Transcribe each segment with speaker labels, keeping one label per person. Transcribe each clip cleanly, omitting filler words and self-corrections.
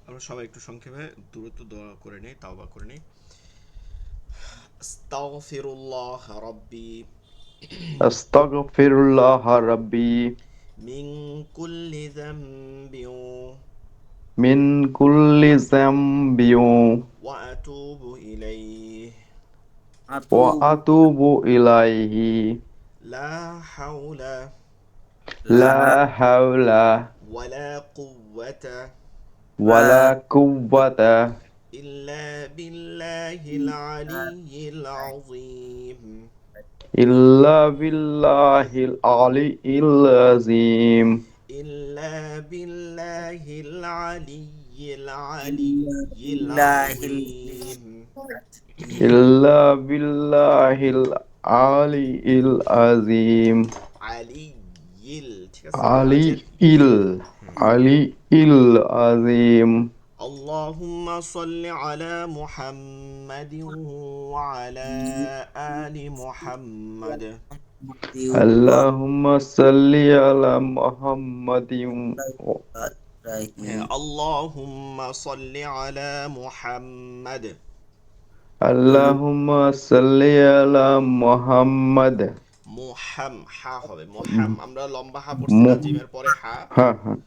Speaker 1: আমরা সবাই একটু সংক্ষেপে দ্রুত দোয়া করে নিই, তাওবা করে নিই। আস্তাগফিরুল্লাহ রাব্বি
Speaker 2: আস্তাগফিরুল্লাহ রাব্বি
Speaker 1: মিন কুল্লি যামবিন
Speaker 2: মিন কুল্লি যামবিন
Speaker 1: ওয়া আতুবু ইলাইহি
Speaker 2: ওয়া
Speaker 3: أتوب
Speaker 2: আতুবু ইলাইহি
Speaker 1: লা হাওলা
Speaker 2: লা
Speaker 3: لا
Speaker 2: হাওলা
Speaker 1: ওয়ালা কুওয়াতা
Speaker 2: ওয়ালা কুওয়াতা
Speaker 1: ইল্লা বিল্লাহিল আলিয়্যিল আযীম
Speaker 2: ইল্লা বিল্লাহিল আলিয়্যিল আযীম
Speaker 1: ইল্লা বিল্লাহিল আলিয়্যিল আলিয়্যিল
Speaker 3: لله
Speaker 1: আযীম
Speaker 2: ইল্লা বিল্লাহিল আলিয়্যিল আযীম
Speaker 1: আলিয়্যিল, ঠিক আছে, ওয়াজের
Speaker 2: আলিয়্যিল
Speaker 1: ইল।
Speaker 2: আলিয়্যিল আযীম
Speaker 1: اللهم صل على محمد وعلى آل محمد.
Speaker 2: আল্লাহুম্মা সাল্লি আলা মুহাম্মাদিন
Speaker 1: اللهم صل على محمد.
Speaker 2: আল্লাহুম্মা সাল্লি আলা মুহাম্মাদ
Speaker 1: হা হবে আমরা লম্বা হা পড়ছি না, জিমের পরে হা।
Speaker 2: হ্যাঁ হ্যাঁ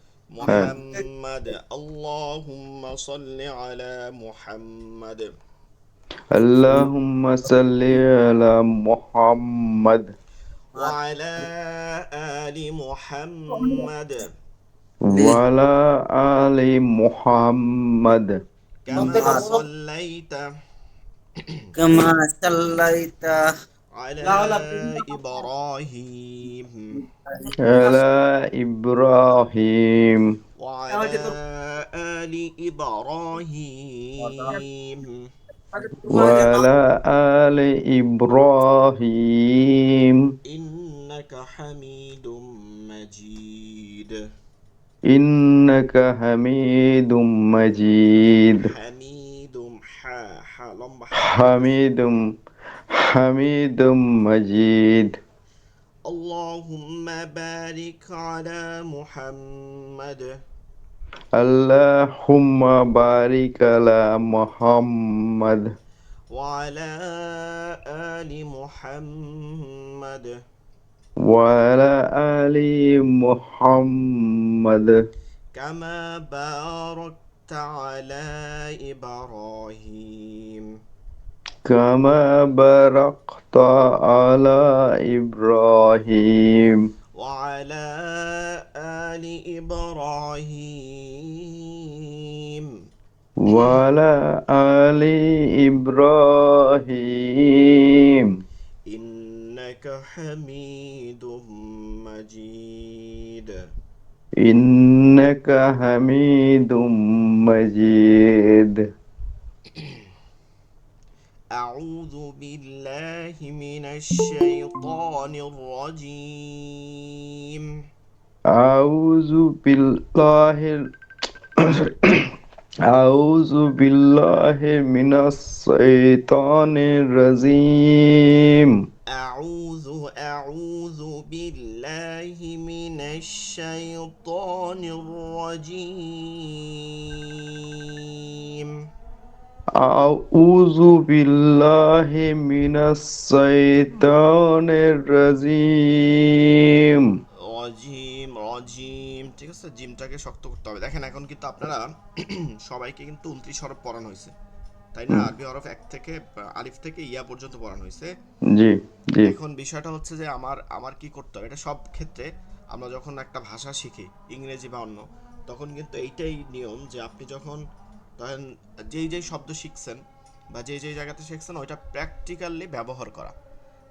Speaker 2: হ্যাঁ
Speaker 1: মুহাম্মদ, আল্লাহুম্মা সাল্লি আলা মুহাম্মদ
Speaker 2: আল্লাহুম্মা সাল্লি আলা মুহাম্মাদ
Speaker 1: وعلى آل محمد
Speaker 2: ওয়ালা আলি মুহাম্মাদ
Speaker 1: كما صليت
Speaker 3: كما صليت
Speaker 1: على إبراهيم
Speaker 2: আলা ইব্রাহিম
Speaker 1: وعلى آل إبراهيم
Speaker 2: ওয়ালা আলি ইব্রাহিম
Speaker 1: إنك حميد مجيد.
Speaker 2: ইন্নাকা হামিদুম মাজিদ
Speaker 1: حميد لمبا
Speaker 2: হামিদুম হামিদুম মাজিদ
Speaker 1: اللهم بارك على محمد
Speaker 2: আল্লাহুম্মা বারিক আলা মুহাম্মাদ
Speaker 1: وعلى آل محمد
Speaker 2: ওয়ালা আলি মুহাম্মাদ
Speaker 1: كما باركت على إبراهيم
Speaker 2: কামা বারাকতা আলা ইব্রাহিম
Speaker 1: وعلى آل إبراهيم
Speaker 2: ওয়ালা আলি ইব্রাহিম
Speaker 1: إنك حميد مجيد.
Speaker 2: ইন্নাকা হামিদুম মাজিদ
Speaker 1: أعوذ بالله من الشيطان الرجيم.
Speaker 2: আউযু বিল্লাহি আউযু বিল্লাহি মিনাশ শাইতানির রাজীম
Speaker 1: أعوذ بالله من الشيطان الرجيم.
Speaker 2: আউযু বিল্লাহি মিনাশ শাইতানির রাজীম
Speaker 1: রজিম, ঠিক আছে, জিমটাকে শক্ত করতে হবে। দেখেন এখন কিন্তু আপনারা সবাইকে কিন্তু 29 হরফ পড়ানো হয়েছে, তাই না? আরবি হরফ এক থেকে আলিফ থেকে ইয়া পর্যন্ত পড়ানো হয়েছে।
Speaker 2: জি জি
Speaker 1: এখন বিষয়টা হচ্ছে যে আমার আমার কি করতে হবে, এটা সব ক্ষেত্রে আমরা যখন একটা ভাষা শিখি, ইংরেজি বা অন্য, তখন কিন্তু এইটাই নিয়ম যে আপনি যখন ধরেন যেই যেই শব্দ শিখছেন বা যেই যেই জায়গাতে শিখছেন ওইটা প্র্যাকটিক্যালি ব্যবহার করা।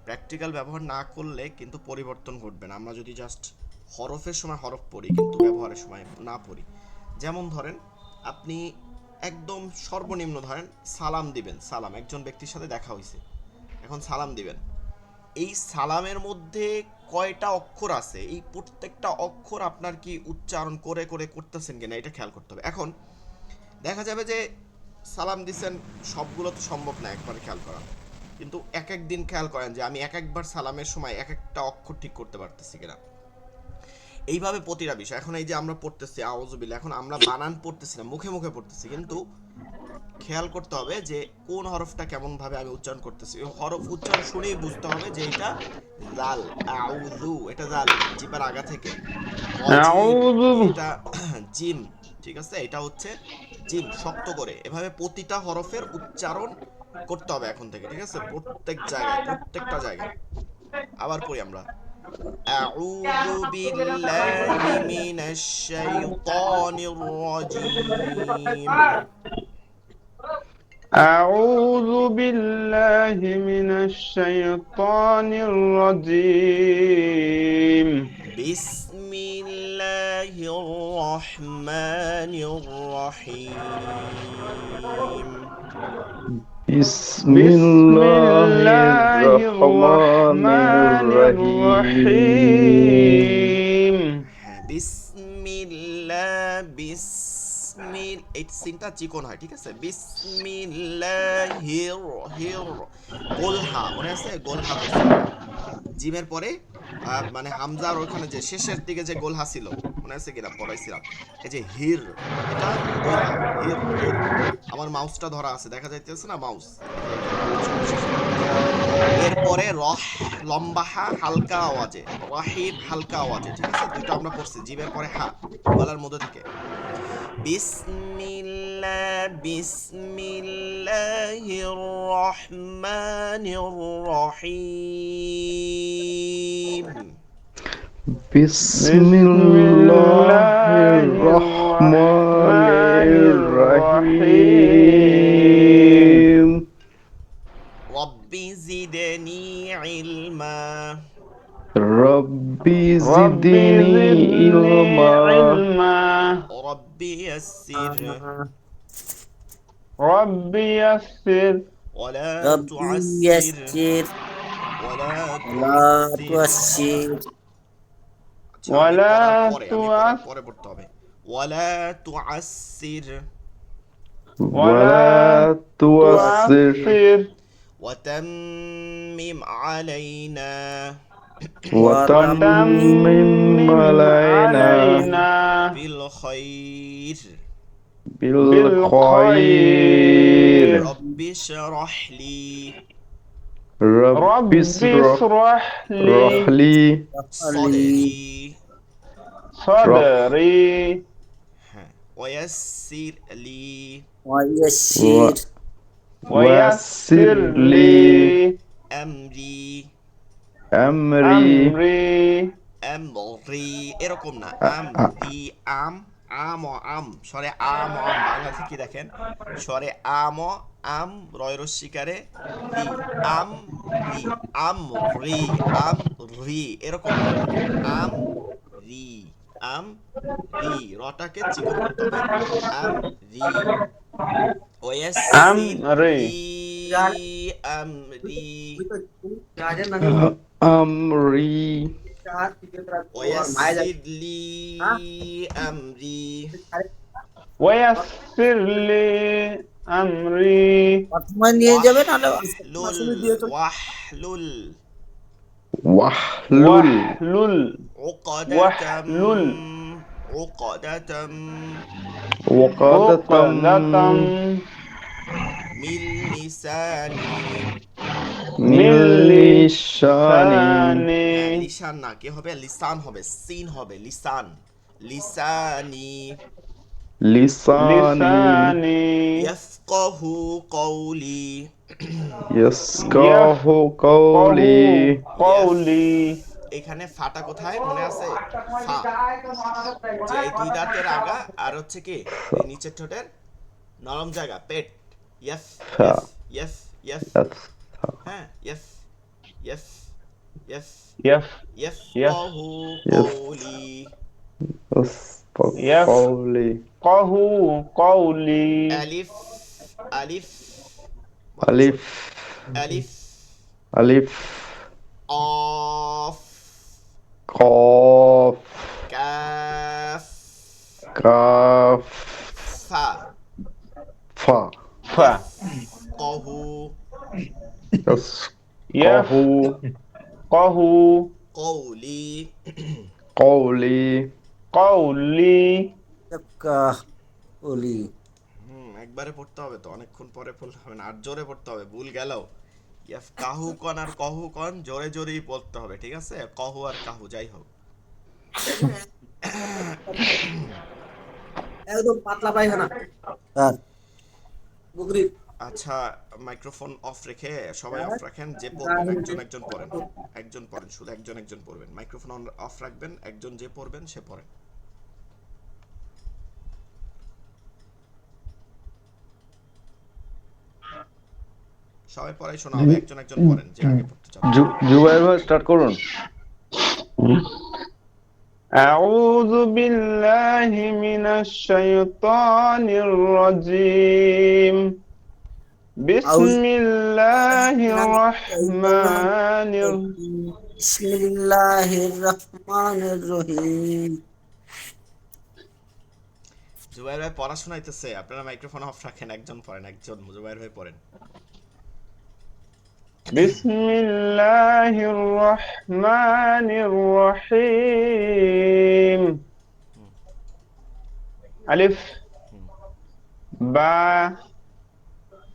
Speaker 1: প্র্যাকটিক্যাল ব্যবহার না করলে কিন্তু পরিবর্তন ঘটবে না। আমরা যদি জাস্ট হরফের সময় হরফ পড়ি কিন্তু ব্যবহারের সময় না পড়ি, যেমন ধরেন আপনি একদম সর্বনিম্ন ধরেন সালাম দিবেন, সালাম, একজন ব্যক্তির সাথে দেখা হয়েছে, এখন সালাম দিবেন, এই সালামের মধ্যে কয়টা অক্ষর আছে, এই প্রত্যেকটা অক্ষর আপনার কি উচ্চারণ করে করে করতেছেন কিনা এটা খেয়াল করতে হবে। এখন দেখা যাবে যে সালাম দিচ্ছেন, সবগুলো তো সম্ভব না একবারে খেয়াল করা, কিন্তু এক এক দিন খেয়াল করেন যে আমি এক একবার সালামের সময় এক একটা অক্ষর ঠিক করতে পারতেছি কিনা। এইভাবে প্রতিটা বিষয়। এখন এই যে আমরা পড়তেছি আউযুবিল্লাহ, এখন আমরা বানান পড়তেছি না, মুখে মুখে পড়তেছি, কিন্তু খেয়াল করতে হবে যে কোন হরফটা কেমন ভাবে আমি উচ্চারণ করতেছি। ওই হরফ উচ্চারণ শুনেই বুঝতে হবে যে এটা জাল। আউযু এটা জাল, জিপার আগা থেকে। রজিম
Speaker 2: আউযু
Speaker 1: এটা জিম, ঠিক আছে, এটা হচ্ছে জিম, শক্ত করে। এভাবে প্রতিটা হরফের উচ্চারণ করতে হবে এখন থেকে, ঠিক আছে, প্রত্যেক জায়গায়, প্রত্যেকটা জায়গায়। আবার পড়ি আমরা। আউযু বিল্লাহি মিনাশ শাইতানির রাজিম।
Speaker 2: أعوذ بالله من الشيطان الرجيم
Speaker 1: বিসমিল্লাহির রহমানির রহিম।
Speaker 2: بسم
Speaker 4: بسم
Speaker 2: الله
Speaker 4: الله
Speaker 2: الرحمن
Speaker 4: الرحمن
Speaker 2: الرحيم
Speaker 4: الرحيم
Speaker 1: হ্যাঁ, বিসমিল এই সিনটা চিকন হয়, ঠিক আছে। বিসমিল্লাহির হির গোলহা, মনে আছে গোলহা করছি আমরা জিমের পরে। মানে হামজার ওখানে যে শেষের দিকে যে গোলহা ছিল, মনে আছে কিনা পড়াইছিলাম। এই যে হির, এটা গোলহা, হির হির। আমার মাউসটা ধরা আছে, দেখা যাইতেছে না মাউস, এই যে এখানে সর্বশেষে। এরপরে রহ, লম্বা হা হালকা আওয়াজে, রাহিম হালকা আওয়াজে, ঠিক আছে। দুটো আমরা পড়ছি, জিমের পরে হা গলার মধ্যে থেকে। বিসমিল্লাহির রহমানির রহিম।
Speaker 2: بسم
Speaker 4: بسم
Speaker 2: الله
Speaker 4: الله
Speaker 2: الرحمن
Speaker 4: الرحمن الرحيم
Speaker 2: الرحيم
Speaker 1: রব্বি জিদনি ইলমা।
Speaker 2: ربي
Speaker 4: ربي
Speaker 2: زدني
Speaker 4: زدني
Speaker 2: علما
Speaker 4: علما
Speaker 1: রব্বি ইয়াসসির
Speaker 4: ربي يسر
Speaker 1: ওয়ালা
Speaker 3: ربي
Speaker 1: তুআসসির
Speaker 3: يسر
Speaker 1: ওয়ালা
Speaker 3: لا
Speaker 1: তুআসসির।
Speaker 3: تؤشر
Speaker 1: আচ্ছা, আমি পড়ার পরে
Speaker 4: ولا
Speaker 1: পড়তে হবে। ওয়ালা তুআসসির
Speaker 2: ولا تؤثر
Speaker 4: تؤثر
Speaker 1: ওয়াতাম্মিম আলাইনা
Speaker 2: وتمم
Speaker 4: وتمم
Speaker 2: علينا
Speaker 4: علينا
Speaker 1: বিল খাইর।
Speaker 2: بالخير
Speaker 4: بالخير
Speaker 1: রব্বি শরহ লি
Speaker 2: رب
Speaker 4: رب
Speaker 2: اشرح
Speaker 4: اشرح لي
Speaker 2: لي
Speaker 1: সদরি।
Speaker 4: صدري
Speaker 1: হ্যাঁ, ওয়াসসির লি
Speaker 3: ويسر
Speaker 4: ويسر لي
Speaker 1: আমরি
Speaker 2: أمري
Speaker 1: আমরি, এরকম না,
Speaker 2: আ- আ-
Speaker 1: আমরি, আম আম ও আম সরে আম ও আম, বাংলা থেকে দেখেন সরে আম ও আম, রয় রস্বীকারে রি, আম রি, আম রি, আম রি, এরকম হয় আম রি, আম রি, রটাকে চিকন করতে হবে। আম রি ওয়াসসির
Speaker 4: أمري
Speaker 1: লি আমরি
Speaker 2: أمري
Speaker 1: ওয়াসসির লি আমরি
Speaker 4: ويسر لي أمري
Speaker 3: প্রথমে নিয়ে যাবেন নাহলে
Speaker 1: ওয়াহলুল
Speaker 3: আসলে দিয়ে চলে
Speaker 1: ওয়াহলুল
Speaker 2: واحلل
Speaker 4: واحلل
Speaker 1: উকদাতাম
Speaker 4: واحلل
Speaker 1: উকদাতাম
Speaker 2: عقدة
Speaker 4: عقدة
Speaker 1: মিন লিসানি।
Speaker 2: من لساني
Speaker 1: হ্যাঁ,
Speaker 4: لساني
Speaker 1: লিসান না, কি হবে, লিসান হবে, সিন হবে, লিসান, লিসানি।
Speaker 2: لساني
Speaker 4: لساني
Speaker 1: ইয়াফকাহু কওলি
Speaker 2: يفقه قولي
Speaker 4: قولي
Speaker 1: এখানে ফাটা কোথায় মনে আছে, ফা, যে এই দুই দাঁতের আগা আর হচ্ছে কি এই নিচের ঠোঁটের নরম জায়গা, পেট। ইয়েস
Speaker 2: ফা।
Speaker 1: ইয়েস ইয়েস,
Speaker 2: يف
Speaker 1: হ্যাঁ, ইয়েস ইয়েস ইয়েস
Speaker 4: يف
Speaker 1: ইয়াফকাহু
Speaker 2: Yes.
Speaker 1: কওলি।
Speaker 2: يفقه قولي
Speaker 4: قولي
Speaker 1: আলিফ আলিফ
Speaker 2: ألف
Speaker 1: আলিফ
Speaker 2: ألف
Speaker 1: قاف
Speaker 2: قاف
Speaker 1: কাফ
Speaker 2: كاف
Speaker 1: ফা।
Speaker 2: فا
Speaker 4: فا
Speaker 1: কহু
Speaker 2: يفقه
Speaker 4: قهو
Speaker 1: কওলি
Speaker 2: قولي
Speaker 4: قولي
Speaker 3: কাউলি।
Speaker 1: একবারে পড়তে হবে তো, অনেকক্ষণ পরে পড়লে হবে না, আর জোরে পড়তে হবে। ভুল গেলেও ইয়াফ কাহু কন আর কহু কন জোরে জোরেই পড়তে হবে, ঠিক আছে? কহু আর কাহু যাই হোক।
Speaker 3: একদম পাতলা পায়খানা। স্যার বুকরি।
Speaker 1: আচ্ছা, মাইক্রোফোন অফ রেখে সবাই অফ রাখেন, যে পড়বেন একজন একজন পড়েন, একজন পড়েন, শুধু একজন একজন পড়বেন। মাইক্রোফোন অফ রাখবেন, একজন যে পড়বেন সে পড়েন। সবাই পড়াই শোনা হবে, একজন একজন পড়েন যে আগে পড়তে চান।
Speaker 2: জুবাইর ভাই স্টার্ট করুন।
Speaker 4: أعوذ بالله من الشيطان الرجيم بسم الله الرحمن
Speaker 3: বিসমিল্লাহির রহমানির রহিম।
Speaker 1: জুবাইর ভাই পড়াশোনা হইতেছে, আপনারা মাইক্রোফোন অফ রাখেন, একজন পড়েন, একজন জুবাইর ভাই পড়েন।
Speaker 4: بسم الله الرحمن الرحيم ألف با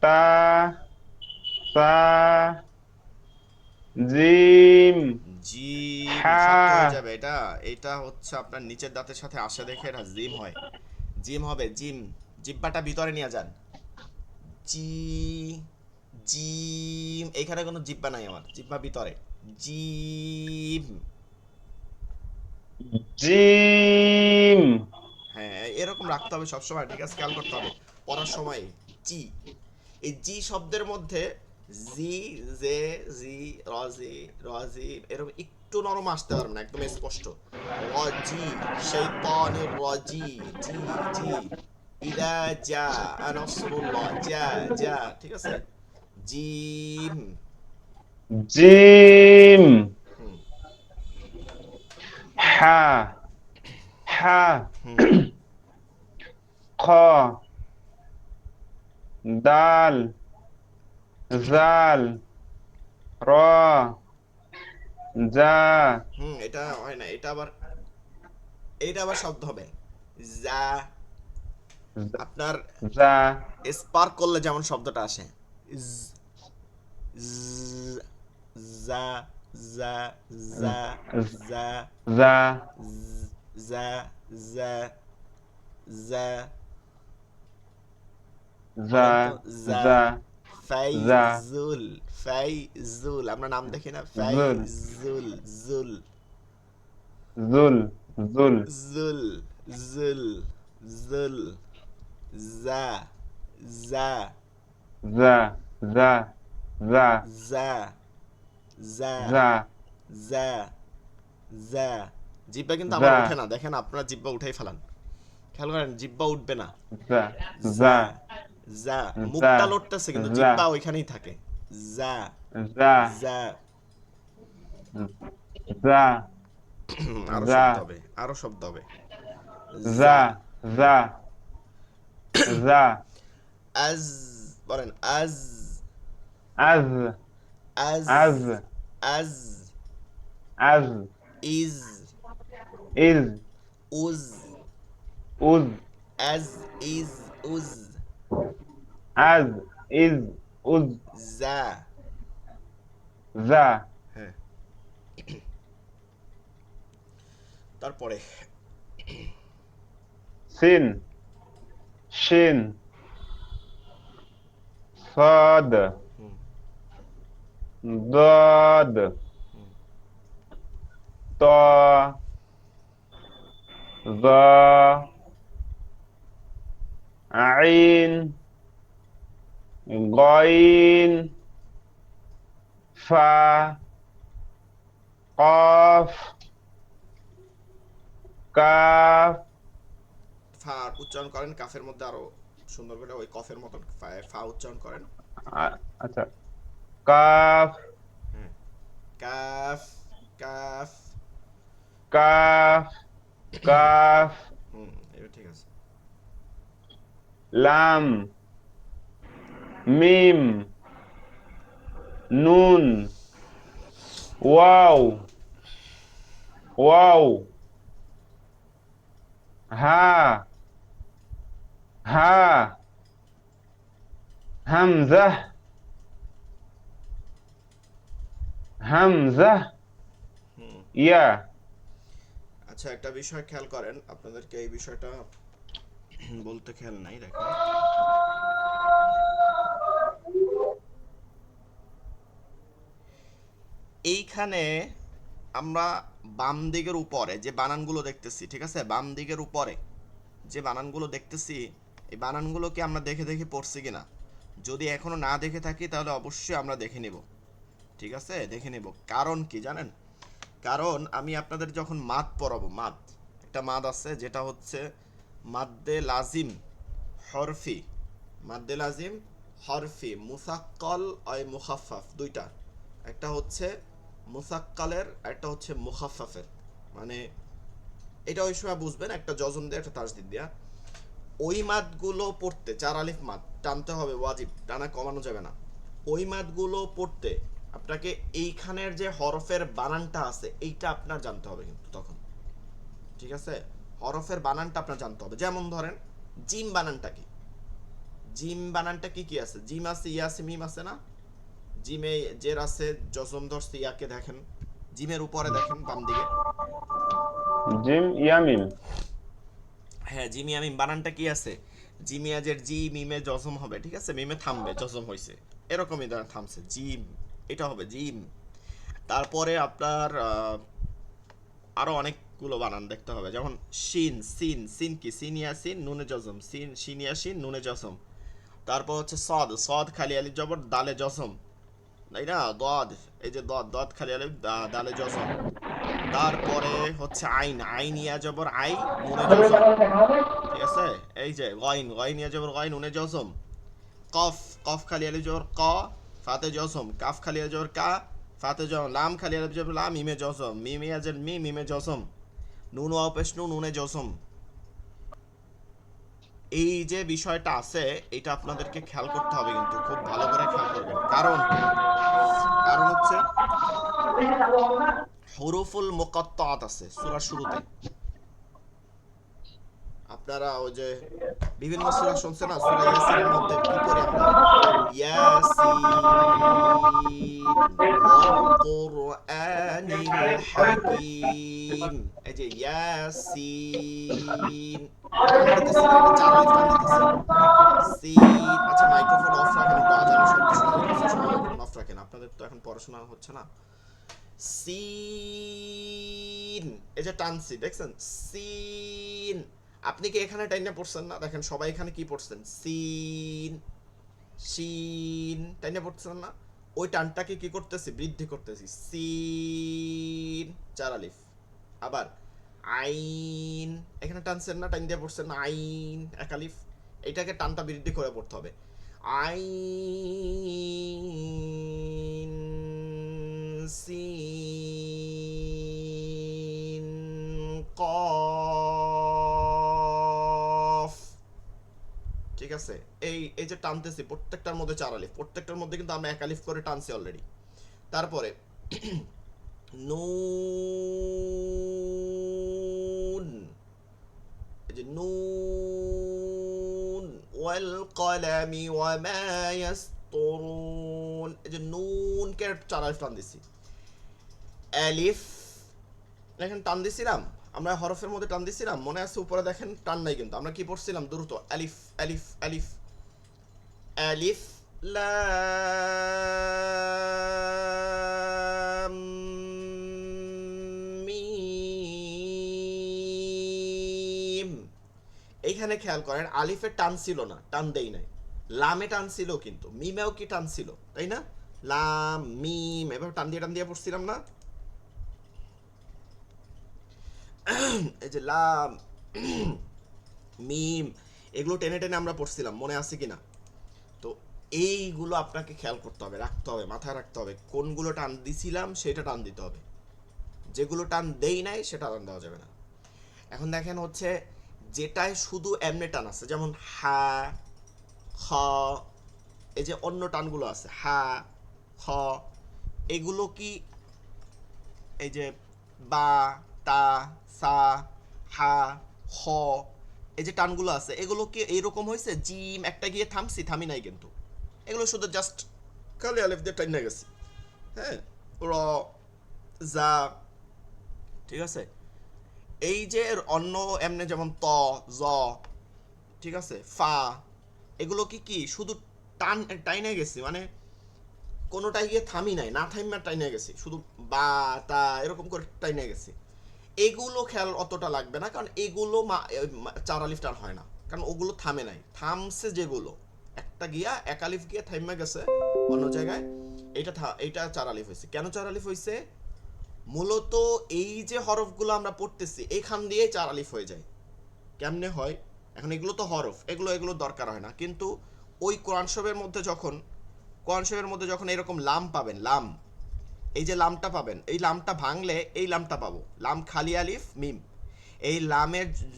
Speaker 4: تا سا জিম
Speaker 1: জিম
Speaker 4: হ্যাঁ।
Speaker 1: শক্ত হয়ে যাবে এটা, এটা হচ্ছে আপনার নিচের দাঁতের সাথে আসে দেখে এটা জিম হয়। জিম হবে, জিম। জিব্বাটা ভিতরে নিয়ে যান। জি জিম, এখানে কোনো জিব্বা নাই আমার, জিব্বা ভিতরে। জিম।
Speaker 4: জিম
Speaker 1: হ্যাঁ, এরকম রাখতে হবে সবসময়, ঠিক আছে? খেয়াল করতে হবে পড়ার সময়। জি, এই জি শব্দের মধ্যে জি, জে, জি, রজি, রজি এরকম একটু নরম আসতে পারবে না, একদম স্পষ্ট। রজি, শাইতানির রজি, জি জি। ইদা জা নাসরুল্লাহ, জা জা, ঠিক আছে? জিম।
Speaker 4: জিম
Speaker 1: হুম
Speaker 4: হা হা
Speaker 1: হুম
Speaker 4: খ দাল জাল র জা
Speaker 1: এটা হয় না, এটা আবার, এটা আবার শব্দ হবে যা। আপনার
Speaker 4: জা
Speaker 1: স্পার্ক করলে যেমন শব্দটা আসে, জ- জ- যা যা যা যা
Speaker 4: জা
Speaker 1: যা যা যা,
Speaker 4: জা
Speaker 1: বলেন তো যা।
Speaker 4: জা জা
Speaker 1: ফাইজুল, ফাইজুল, আমরা নাম দেখি না,
Speaker 4: joule
Speaker 1: Faizul, joule
Speaker 4: joule joule
Speaker 1: joule joule joule, যা যা
Speaker 4: জা জা জা
Speaker 1: যা যা
Speaker 4: জা
Speaker 1: যা যা। জিব্বা কিন্তু আমার
Speaker 4: যা
Speaker 1: উঠে না, দেখেন আপনারা জিব্বা উঠেই ফেলান, খেয়াল করেন জিব্বা উঠবে না।
Speaker 4: যা
Speaker 1: যা
Speaker 4: যা
Speaker 1: যা,
Speaker 4: যা
Speaker 1: মুখটা লড়তেছে কিন্তু
Speaker 4: যা
Speaker 1: জিব্বা ওইখানেই থাকে। যা
Speaker 4: যা
Speaker 1: যা।
Speaker 4: যা
Speaker 1: আরো
Speaker 4: যা
Speaker 1: শব্দ হবে, আরো শব্দ হবে।
Speaker 4: যা যা যা
Speaker 1: আজ, বলেন আজ,
Speaker 4: আজ
Speaker 1: আজ,
Speaker 4: আজ
Speaker 1: আজ,
Speaker 4: আজ
Speaker 1: ইজ,
Speaker 4: ইজ
Speaker 1: উজ,
Speaker 4: উজ
Speaker 1: আজ ইজ উজ,
Speaker 4: আজ ইজ উজ
Speaker 1: যা।
Speaker 4: যা
Speaker 1: হ্যাঁ, তারপরে
Speaker 4: সিন শিন صاد
Speaker 1: হুম,
Speaker 4: ضاد طا ظا عين غين فا قاف কাফ
Speaker 1: ফা উচ্চারণ করেন, কাফের মধ্যে আরো সুন্দর করে ওই কফের মতন ফা উচ্চারণ করেন।
Speaker 4: আচ্ছা কাফ
Speaker 1: হ্যাঁ, কাফ কাফ।
Speaker 4: কাফ কাফ
Speaker 1: এটা ঠিক আছে।
Speaker 4: লাম মিম নুন ওয়াও ওয়াও ها ها همزة همزة يا
Speaker 1: আচ্ছা, একটা বিষয় খেয়াল করেন, আপনাদেরকে এই বিষয়টা বলতে খেয়াল নাই, দেখেন এইখানে আমরা বাম দিকের উপরে যে বানানগুলো দেখতেছি, ঠিক আছে, বাম দিকের উপরে যে বানানগুলো দেখতেছি, এই বানানগুলোকে আমরা দেখে দেখে পড়ছি কিনা। যদি এখনো না দেখে থাকি তাহলে অবশ্যই আমরা দেখে নিব, ঠিক আছে, দেখে নিব। কারণ কি জানেন, কারণ আমি আপনাদের যখন মাদ পড়াবো, মাদ একটা মাদ আছে যেটা হচ্ছে মাদ্দে লাজিম হরফি, মাদ্দে লাজিম হরফি, মুসাক্কাল আর মুখাফফাফ দুইটা, একটা হচ্ছে মুসাক্কালের, একটা হচ্ছে মুখাফফাফের। মানে এটা ওই সময় বুঝবেন, একটা যজম দিয়ে একটা তাসদিদ দিয়া। ওই মাদগুলো পড়তে, চার আলিফ মাদ টানতে হবে, ওয়াজিব, টানা কমানো যাবে না। ওই মাদগুলো পড়তে আপনাকে এইখানের যে হরফের বানানটা আছে এইটা আপনার জানতে হবে কিন্তু তখন, ঠিক আছে, হরফের বানানটা আপনার জানতে হবে। যেমন ধরেন জিম বানানটা কি, জিম বানানটা কি কি আছে, জিম আছে, ইয়া আছে, মিম আছে না, জিমে জের আছে, জজম ধরছে, ইয়াকে দেখেন জিমের উপরে দেখেন বাম দিকে,
Speaker 4: জিম ইয়া মিম।
Speaker 1: হ্যাঁ জিমিয়া মিম বানানটা কি আছে, জিমিয়াজের জি, মিমে জজম হবে, ঠিক আছে, মিমে থামবে, জজম হইছে, এরকমই ধরেন থামছে, জিম, এটা হবে জিম। তারপরে আপনার আরো অনেকগুলো বানান দেখতে হবে, যেমন শিন, সিন, সিন কি, সিনিয়া সিন নুনে জজম, সিন সিনিয়া সিন নুনে জজম। তারপর হচ্ছে সদ, সদ খালি আলিফ জবর দালে জজম, তাই না, দদ, এই যে দদ, দদ খালি আলিফ দালে জজম। তারপরে হচ্ছে আইন, আইন ইয়া জবর আই নুনে জজম, ঠিক আছে, এই যে গইন, গইন ইয়া জবর গইন নুনে জজম। কফ, কফ খালি আলিফ জবর ক ফাতে জজম, কাফ খালি আলিফ জবর কা ফাতে জজম, লাম খালি আলিফ জবর লাম মিমে জজম, মিম ইয়া জের মি মিমে জজম, নুন ওয়াও পেশ নুন নুনে জজম। এই যে বিষয়টা আছে এটা আপনাদেরকে খেয়াল করতে হবে, কিন্তু খুব ভালো করে খেয়াল করবেন। কারণ কারণ হচ্ছে হুরুফুল মুকাত্তাআত আছে সূরার শুরুতে, আপনারা ওই যে বিভিন্ন সূরা শুনছেন না, সূরা ইয়াসিনের মধ্যে কি পড়ি আমরা, ইয়াসিন ওয়াল কুরআনিল হাকিম, এই যে ইয়াসিন টান দিতেছি না, এটা চার আলিফ টান দিতেছি, সিন। আচ্ছা মাইক্রোফোন অফ রাখেন, একটু আজানের শব্দ শোনা যাচ্ছে, সবাই মাইক্রোফোন অফ রাখেন, আপনাদের তো এখন পড়াশোনা হচ্ছে না। সিন, এই যে টানছি দেখছেন, সিন। আপনি কি এখানে টাইনা পড়ছেন না, দেখেন সবাই এখানে কি পড়ছেন, সিন, শিন টাইনা পড়ছেন না, ওই টানটাকে কি করতেছি, বৃদ্ধি করতেছি, সিন চার আলিফ। আবার আইন, এখানে টানছেন না, টাইন দিয়ে পড়ছেন না, আইন এক আলিফ, এটাকে টানটা বৃদ্ধি করে পড়তে হবে, আইন সিন কফ, ঠিক আছে। এই এই যে টানতেছি প্রত্যেকটার মধ্যে চার আলিফ, প্রত্যেকটার মধ্যে কিন্তু আমরা এক আলিফ করে টানছি অলরেডি। তারপরে নুন, এই যে নুন ওয়াল কলামি ওয়া মা ইয়াসতুরুন, এই যে নুন কে চার আলিফ টান দিছি, আলিফ দেখেন টান দিছিলাম, আমরা হরফের মধ্যে টান দিছিলাম, মনে আছে উপরে দেখেন টান নাই, কিন্তু আমরা কি পড়ছিলাম দ্রুত, আলিফ আলিফ আলিফ আলিফ লাম মিম। এইখানে খেয়াল করেন আলিফে টান ছিল না, টান দেই নাই, লামে টান ছিল কিন্তু, মিমেও কি টান ছিল, তাই না, লাম মিম এভাবে টান দিয়ে পড়ছিলাম না, এই যে লাম মিম এগুলো টেনে টেনে আমরা পড়ছিলাম, মনে আছে কিনা। তো এইগুলো আপনাকে খেয়াল করতে হবে, রাখতে হবে, মাথায় রাখতে হবে, কোনগুলো টান দিছিলাম সেটা টান দিতে হবে, যেগুলো টান দেই নাই সেটা টান দেওয়া যাবে না। এখন দেখেন হচ্ছে যেটায় শুধু এমনে টান আছে, যেমন হা খ, এই যে অন্য টানগুলো আছে হা খ, এগুলো কি এই যে বা তা সা হা হ, এই যে টানগুলো আছে এগুলো কি এইরকম হয়েছে জিম একটা গিয়ে থামছি, থামি নাই কিন্তু, এগুলো শুধু জাস্ট খালি আলিফ দিয়ে টাইনা গেছে। হ্যাঁ, র, জা, ঠিক আছে। এই যে অন্য এমনি যেমন ত, জ, ঠিক আছে, ফা, এগুলো কি কি শুধু টাইনে গেছি, মানে কোনোটাই গিয়ে থামি নাই, না থাইমা টাইনে গেছি, শুধু বা তা এরকম করে টাইনে গেছি। এগুলো খেয়াল অতটা লাগবে না, কারণ এগুলো চার আলিফ টান হয় না, কারণ ওগুলো থামে নাই, থামছে যেগুলো একটা গিয়া এক আলিফ গিয়ে থাইমা গেছে অন্য জায়গায়, এইটা চার আলিফ হয়েছে। কেন চার আলিফ হয়েছে? মূলত এই যে হরফগুলো আমরা পড়তেছি এখান দিয়ে চার আলিফ হয়ে যায়। কেমনে হয়? এখন এগুলো তো হরফ, এগুলো দরকার হয় না, কিন্তু ওই কোরআন শরীফের মধ্যে যখন এরকম লাম পাবেন, লাম, এই যে লামটা পাবেন, এই লামটা ভাঙলে এই লামটা পাবো, লাম খালি আলিফ মিম, এই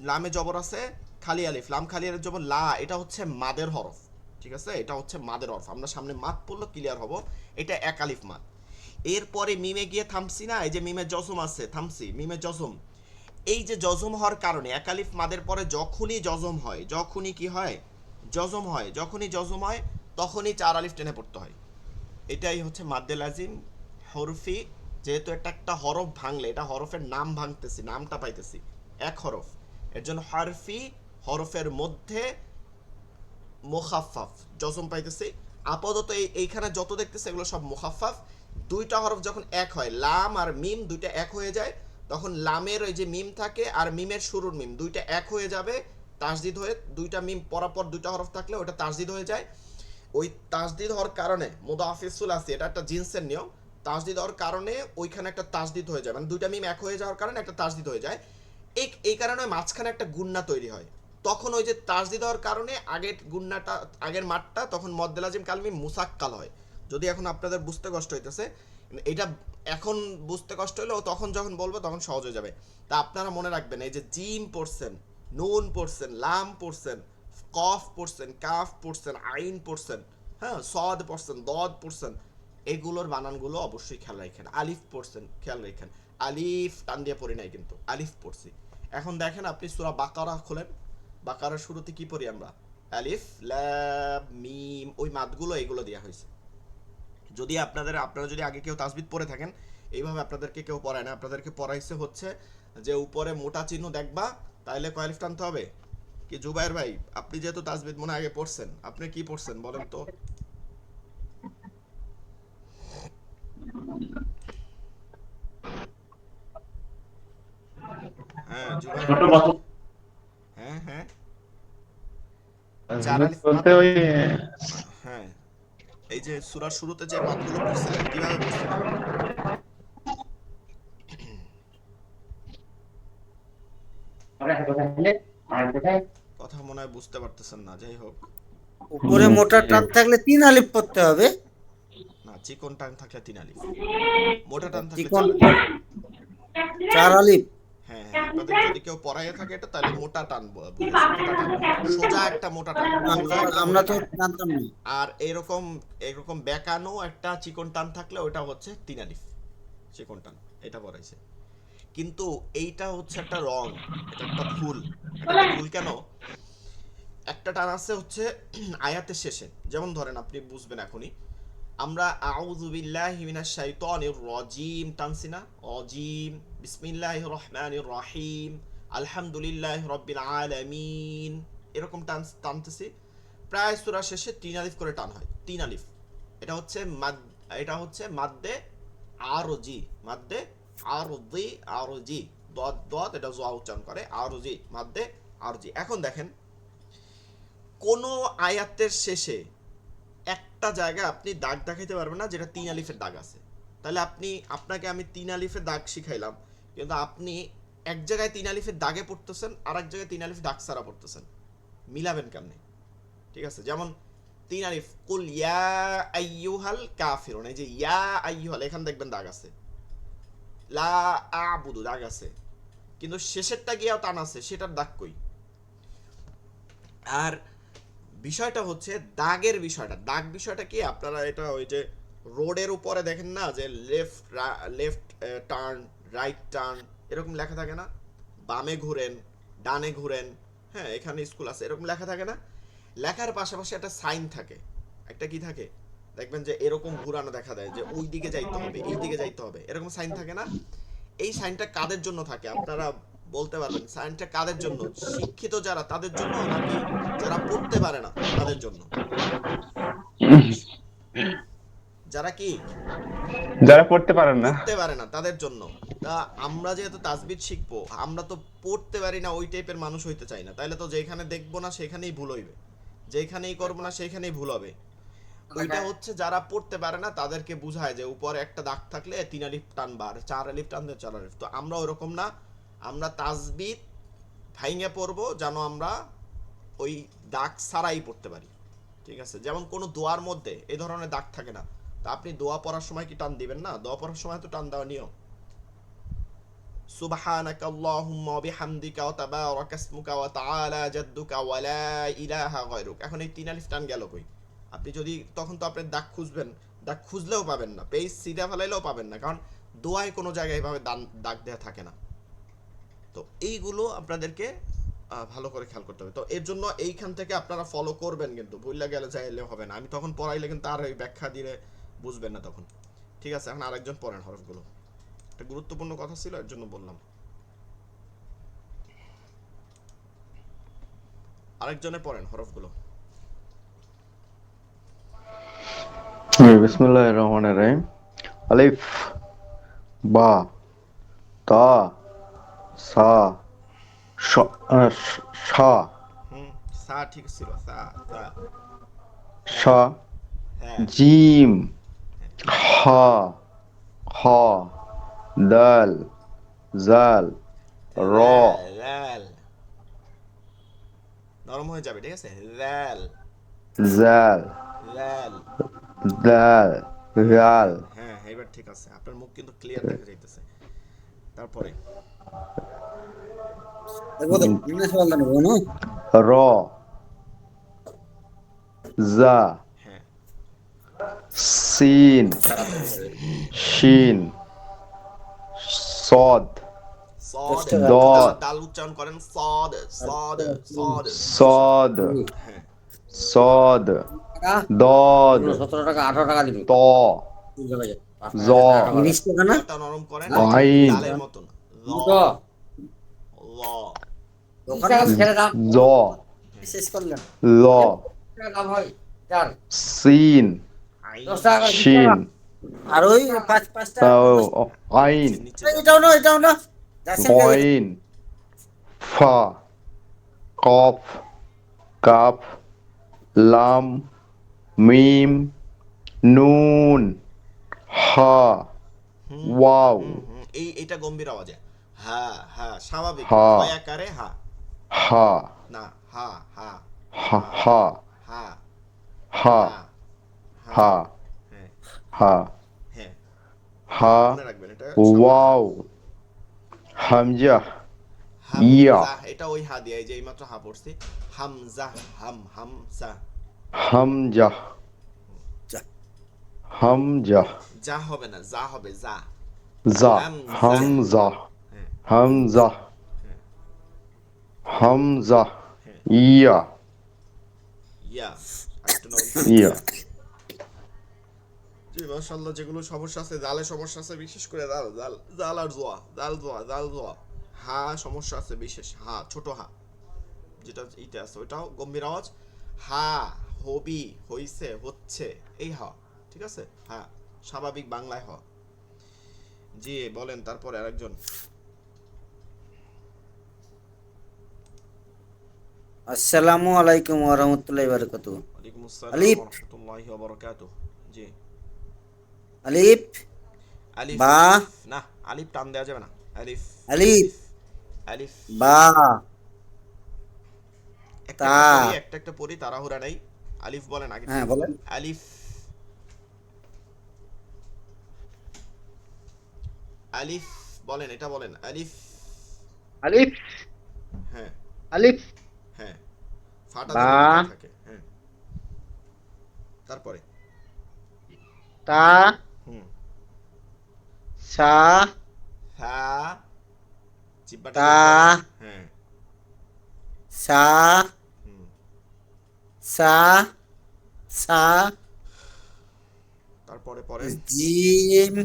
Speaker 1: লামে জবর আছে খালি আলিফ, লাম খালি আলিফ জবর লা, এটা হচ্ছে মাদের হরফ, ঠিক আছে, এটা হচ্ছে মাদের হরফ, আমরা সামনে মাদ পড়লে ক্লিয়ার হব, এটা এক আলিফ মাদ। এরপরে মিমে গিয়ে থামছি না, এই যে মিমের জজম আছে, থামছি, মিমের জজম, এই যে জজম হওয়ার কারণে এক আলিফ মাদের পরে যখনই জজম হয়, যখনই কি হয়, জজম হয়, যখনই জজম হয় তখনই চার আলিফ টেনে পড়তে হয়। এটাই হচ্ছে মাদ্দে লাজিম হরফি, যেহেতু এটা একটা হরফ ভাঙলে, এটা হরফের নাম ভাঙতেছি, নামটা পাইতেছি এক হরফ, এর জন্য হরফি, হরফের মধ্যে মুখাফফাফ জজম পাইতেছি। আপাতত এইখানে যত দেখতেছি এগুলো সব মুখাফফাফ। দুইটা হরফ যখন এক হয়, লাম আর মিম দুইটা এক হয়ে যায়, তখন লামের ওই যে মিম থাকে আর মিমের শুরুর মিম দুইটা এক হয়ে যাবে, তাসদিদ হয়ে, দুইটা মিম পরাপর দুইটা হরফ থাকলে ওটা তাসদিদ হয়ে যায়। ওই তাসদিদ হওয়ার কারণে মুদাফিস সুলাসি, এটা একটা জিন্সের নিয়ম, তাসদিদ হওয়ার কারণে ওইখানে একটা তাসদিদ হয়ে যায়, মানে দুইটা মিম এক হয়ে যাওয়ার কারণে একটা তাসদিদ হয়ে যায়। এই কারণে মাঝখানে একটা গুন্না তৈরি হয়, তখন ওই যে তাসদিদ হওয়ার কারণে আগের গুন্নাটা, আগের মাঠটা তখন মদ্দে লাজিম কালমি মুসাক্কাল হয়। যদি এখন আপনাদের বুঝতে কষ্ট হইতেছে, এটা এখন বুঝতে কষ্ট হলেও তখন যখন বলবো তখন সহজ হয়ে যাবে। তা আপনারা মনে রাখবেন, এই যে জিম পড়ছেন, নুন পড়ছেন, লাম পড়ছেন, কফ পড়ছেন, কাফ পড়ছেন, আইন পড়ছেন, হ্যাঁ, সদ পড়ছেন, দদ পড়ছেন, এগুলোর বানানগুলো অবশ্যই খেয়াল রাখেন। আলিফ পড়ছেন, খেয়াল রাখেন, আলিফ টান দিয়ে পড়ি নাই কিন্তু আলিফ পড়ছি। এখন দেখেন আপনি সূরা বাকারা খোলেন, বাকারার শুরুতে কি পড়ি আমরা? আলিফ লাম মিম, ওই মাদগুলো এগুলো দেওয়া হয়েছে। যদি আপনারা যদি আগে কেউ তাসবিদ পড়ে থাকেন, এইভাবে আপনাদেরকে কেউ পড়ায় না, আপনাদেরকে পড়াইছে হচ্ছে যে উপরে মোটা চিহ্ন দেখবা, তাইলে কয় আলিফ টানতে হবে। কি জুবাইর ভাই, আপনি যেহেতু তাসবিদ মনে আগে পড়ছেন, আপনি কি পড়ছেন বলেন তো? হ্যাঁ জুবাইর ভাই, হ্যাঁ হ্যাঁ, চার আলিফ মাদ,
Speaker 4: বলতে ওই
Speaker 1: হ্যাঁ, এই যে সূরার শুরুতে যে মাদগুলো পড়ছিলেন কিভাবে পড়ছিলেন? কথা মনে হয় বুঝতে পারতেছেন না, যাই হোক,
Speaker 3: উপরে মোটা টান থাকলে 3 আলিফ পড়তে হবে।
Speaker 1: না চিকন টান থাকলে 3 আলিফ, মোটা টান থাকলে
Speaker 3: চিকন
Speaker 1: 4 আলিফ।
Speaker 3: 4 আলিফ।
Speaker 1: হ্যাঁ হ্যাঁ, আপনাদের যদি কেউ পড়াইয়া থাকে এটা, তাহলে মোটা টান বুঝেছি, মোটা টান, সোজা একটা মোটা টান, সোজা একটা
Speaker 3: আমরা
Speaker 1: মোটা
Speaker 3: তো
Speaker 1: টান।
Speaker 3: জানতাম না।
Speaker 1: আর এরকম এরকম বেকানো একটা চিকন টান থাকলে ওটা হচ্ছে 3 আলিফ, চিকন টান, এটা পড়াইছে। কিন্তু এইটা হচ্ছে একটা রং, এটা একটা ভুল। এটা একটা ভুল কেন? একটা টান আছে হচ্ছে আয়াতের শেষে, যেমন ধরেন আপনি বুঝবেন এখনই, আমরা আউযু বিল্লাহি মিনাশ শাইতানির রাজিম টানছি না, রাজিম, বিসমিল্লাহির রহমানির রহিম, আলহামদুলিল্লাহি রাব্বিল আলামিন, এরকম টানতেছি। প্রায় সূরা শেষে 3 আলিফ করে টান হয়, 3 আলিফ। এটা হচ্ছে মাদ্দে আরজি, মাদ্দে আরজি, আরজি, দদ দদ, এটা জোয়া উচ্চারণ করে, আরজি, মাদ্দে আরজি। এখন দেখেন, কোন আয়াতের শেষে একটা জায়গায় আপনি দাগ দেখাইতে পারবেন না যেটা 3 আলিফের দাগ আছে। তাহলে আপনাকে আমি 3 আলিফের দাগ শিখাইলাম, কিন্তু আপনি এক জায়গায় 3 আলিফের দাগে পড়তেছেন, আর এক জায়গায় 3 আলিফ দাগ ছাড়া পড়তেছেন, মিলাবেন কেমনে? ঠিক আছে, যেমন 3 আলিফ কুল ইয়া আইয়ুহাল কাফিরুন, এই যে ইয়া আইয়ুহাল, এখানে দেখবেন দাগ আছে, লা আবুদু দাগ আছে, কিন্তু শেষেরটা গিয়েও টান আছে, সেটার দাগ কই? আর বিষয়টা হচ্ছে দাগের বিষয়টা, দাগ বিষয়টা কি, আপনারা এটা ওই যে রোডের উপরে দেখেন না যে লেফট টার্ন, রাইট টার্ন, এরকম লেখা থাকে না, বামে ঘুরেন, ডানে ঘুরেন, হ্যাঁ এখানে স্কুল আছে, এরকম লেখা থাকে না? লেখার পাশাপাশি একটা সাইন থাকে, একটা কি থাকে দেখবেন যে এরকম ঘুরানো দেখা দেয় যে ওই দিকে যাইতে হবে, এই দিকে যাইতে হবে, এরকম সাইন থাকে না? এই সাইনটা কাদের জন্য থাকে আপনারা বলতে পারবেন? সাইনটা কাদের জন্য? শিক্ষিত যারা তাদের জন্য, নাকি যারা পড়তে পারে না তাদের জন্য? যারা কি
Speaker 4: যারা পড়তে পারেন না।
Speaker 1: পড়তে পারে না তাদের জন্য। তা আমরা যেহেতু তাজবিদ শিখবো, আমরা তো পড়তে পারি না, ওই টাইপের মানুষ হইতে চাই না, তাইলে তো যেখানে দেখবো না সেখানেই ভুল হইবে, যেখানেই করবো না সেখানেই ভুল হবে। ওইটা হচ্ছে যারা পড়তে পারে না তাদেরকে বুঝায় যে উপরে একটা দাগ থাকলে 3 আলিফ টানবা, আর 4 আলিফ টানলে 4 আলিফ। তো আমরা ওরকম না, আমরা তাজবিদ ভাইঙ্গে পড়বো যেন আমরা ওই দাগ ছাড়াই পড়তে পারি, ঠিক আছে? যেমন কোনো দোয়ার মধ্যে এই ধরনের দাগ থাকে না, তা আপনি দোয়া পড়ার সময় কি টান দিবেন না? দোয়া পড়ার সময় তো টান দেওয়া নিয়ম। সুবহানাকা আল্লাহুম্মা ওয়া বিহামদিকা ওয়া তাবারাকা ইসমুকা ওয়া তাআলা জাদ্দুকা ওয়া লা ইলাহা গায়রুক। এখন এই 3 আলিফ টান গেল কই? আপনি যদি তখন তো আপনি দাগ খুঁজবেন, দাগ খুঁজলেও পাবেন না, পেজ সিধা ফেলাইলেও পাবেন না, কারণ দোয়ায় কোনো জায়গায় এভাবে দাগ দেওয়া থাকে না। তো এইগুলো আপনাদেরকে ভালো করে খেয়াল করতে হবে। তো এর জন্য এইখান থেকে আপনারা ফলো করবেন, কিন্তু ভুললে গেলে চাইলে হবে না। আমি তখন পড়াইলে কিন্তু আর ওই ব্যাখ্যা দিলে বুঝবেন না তখন, ঠিক আছে? এখন আরেকজন পড়েন হরফগুলো, একটা গুরুত্বপূর্ণ কথা ছিল এর জন্য বললাম। আরেকজনে পড়েন হরফগুলো।
Speaker 2: বিসমিল্লাহির রহমানির রহিম। আলিফ, বা, তা, সা, সা,
Speaker 1: হুম, সা ঠিক ছিল, সা সা।
Speaker 2: সা,
Speaker 1: হ্যাঁ
Speaker 2: জিম, হা, হ, দাল, জাল, র,
Speaker 1: র্যাল র্যাল, নরম হয়ে যাবে, ঠিক আছে? র্যাল
Speaker 2: জাল,
Speaker 1: র্যাল।
Speaker 2: দাল, গাল,
Speaker 1: হ্যাঁ হ্যাঁ, এবার ঠিক আছে, আপনার মুখ কিন্তু ক্লিয়ার দেখা যাইতেছে। তারপরে
Speaker 3: দেখো তো ইংলিশ বলতে নেবো না।
Speaker 2: র, জা,
Speaker 1: হ্যাঁ,
Speaker 2: সিন, শিন, সদ,
Speaker 1: সদ।
Speaker 2: দদ,
Speaker 1: দাল উচ্চারণ করেন, সদ সদ সদ।
Speaker 2: সদ,
Speaker 1: হ্যাঁ
Speaker 2: সদ,
Speaker 3: টাকা
Speaker 2: দদ,
Speaker 3: 17 টাকা 18 টাকা দিবি
Speaker 2: ত, জ,
Speaker 3: তিরিশ টাকা না।
Speaker 1: টা নরম করেন,
Speaker 2: আইন,
Speaker 1: লালের মতন। ল ল।
Speaker 3: দোকানে ছেড়ে দাম
Speaker 2: জ,
Speaker 3: শেষ করলেন
Speaker 2: ল,
Speaker 3: দাম হয় 4
Speaker 2: সিন,
Speaker 1: আইন।
Speaker 3: 10 টাকা করে 20
Speaker 2: শিন,
Speaker 3: টাকা। আর ওই পাঁচটা
Speaker 2: আইন,
Speaker 1: নিচে
Speaker 3: এটাও না যাচ্ছেন কে?
Speaker 2: গইন, ফা, কফ, কাফ, লাম, মিম, নুন, হা, ওয়াও,
Speaker 1: এইটা গম্ভীর আওয়াজে হা হা, স্বাভাবিক
Speaker 2: হা।
Speaker 1: হয় আকারে হা,
Speaker 2: হা,
Speaker 1: না হা হা
Speaker 2: হা, হা,
Speaker 1: হা
Speaker 2: হা,
Speaker 1: হা
Speaker 2: হা,
Speaker 1: হ্যাঁ
Speaker 2: হা,
Speaker 1: হ্যাঁ,
Speaker 2: হা,
Speaker 1: মনে রাখবেন এটা।
Speaker 2: ওয়াও, হামজা, ইয়া,
Speaker 1: হামজা, এটা ওই হা দিয়ে, এই যে এইমাত্র হা পড়ছি, হামজা, হামজা।
Speaker 2: হামজা, হামজা,
Speaker 1: যা হবে না, যা হবে যা।
Speaker 2: জা,
Speaker 1: হামজা।
Speaker 2: হামজা,
Speaker 1: হ্যাঁ
Speaker 2: হামজা,
Speaker 1: হ্যাঁ
Speaker 2: হামজা,
Speaker 1: হ্যাঁ,
Speaker 2: ইয়া,
Speaker 1: ইয়া। আরেকটু নরম।
Speaker 2: ইয়া,
Speaker 1: জি মাশাআল্লাহ, যেগুলো সমস্যা আছে, জালে সমস্যা আছে, বিশেষ করে জাল জাল জাল আর জোয়া, জাল জোয়া জাল জোয়া, হা সমস্যা আছে বিশেষ, হা ছোট হা যেটা এইটা আছে ওইটাও গম্ভীর আওয়াজ। হা, হবি, হইছে, হচ্ছে, এই হ, ঠিক আছে? হ্যাঁ, স্বাভাবিক বাংলায় হ। জি বলেন, তারপরে আরেকজন।
Speaker 3: আসসালামু আলাইকুম ওয়া রাহমাতুল্লাহি ওয়া বারাকাতুহু।
Speaker 1: ওয়ালাইকুম আসসালাম
Speaker 3: আলিফ,
Speaker 1: ওয়া রাহমাতুল্লাহি ওয়া বারাকাতুহু। জি।
Speaker 3: আলিফ,
Speaker 1: আলিফ,
Speaker 3: বা,
Speaker 1: না আলিফ টান দেওয়া যাবে না। আলিফ
Speaker 3: আলিফ,
Speaker 1: আলিফ।
Speaker 3: বা,
Speaker 1: একটা
Speaker 3: তা।
Speaker 1: একটা পড়ি, একটা একটা পড়ি, তাড়াহুড়া নাই। আলিফ বলেন আগে
Speaker 3: হ্যাঁ
Speaker 1: থেকে।
Speaker 3: বলেন।
Speaker 1: আলিফ আলিফ বলেন, এটা বলেন আলিফ।
Speaker 3: আলিফ,
Speaker 1: হ্যাঁ
Speaker 3: আলিফ,
Speaker 1: হ্যাঁ, ফাটা
Speaker 3: বা,
Speaker 1: যেন না থাকে। হ্যাঁ, তারপরে
Speaker 3: তা,
Speaker 1: হুম,
Speaker 3: সা,
Speaker 1: হা, জিহ্বাটা
Speaker 3: তা,
Speaker 1: বের করেন। হ্যাঁ,
Speaker 3: সা
Speaker 1: হুম,
Speaker 3: সা সা
Speaker 1: তারপরে পড়েন।
Speaker 3: জিম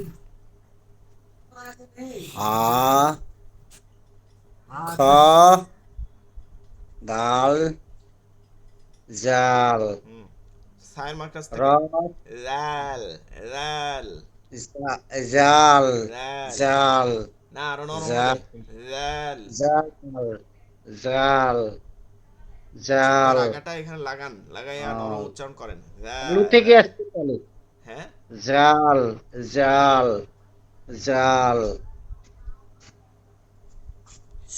Speaker 3: হা খ দাল জাল
Speaker 1: হুম, সায়ের মার্কাজ
Speaker 3: র
Speaker 1: থেকে লাল লাল
Speaker 3: জাল
Speaker 1: লাল,
Speaker 3: জাল
Speaker 1: না আরো নরম হবে,
Speaker 3: জাল
Speaker 1: লাল।
Speaker 3: জাল জাল
Speaker 1: জিহ্বার
Speaker 3: জাল
Speaker 1: আগাটা এখানে লাগান, লাগাইয়া নরম উচ্চারণ করেন,
Speaker 3: আলু থেকে আসতে চলে
Speaker 1: হ্যাঁ।
Speaker 3: জাল জাল জাল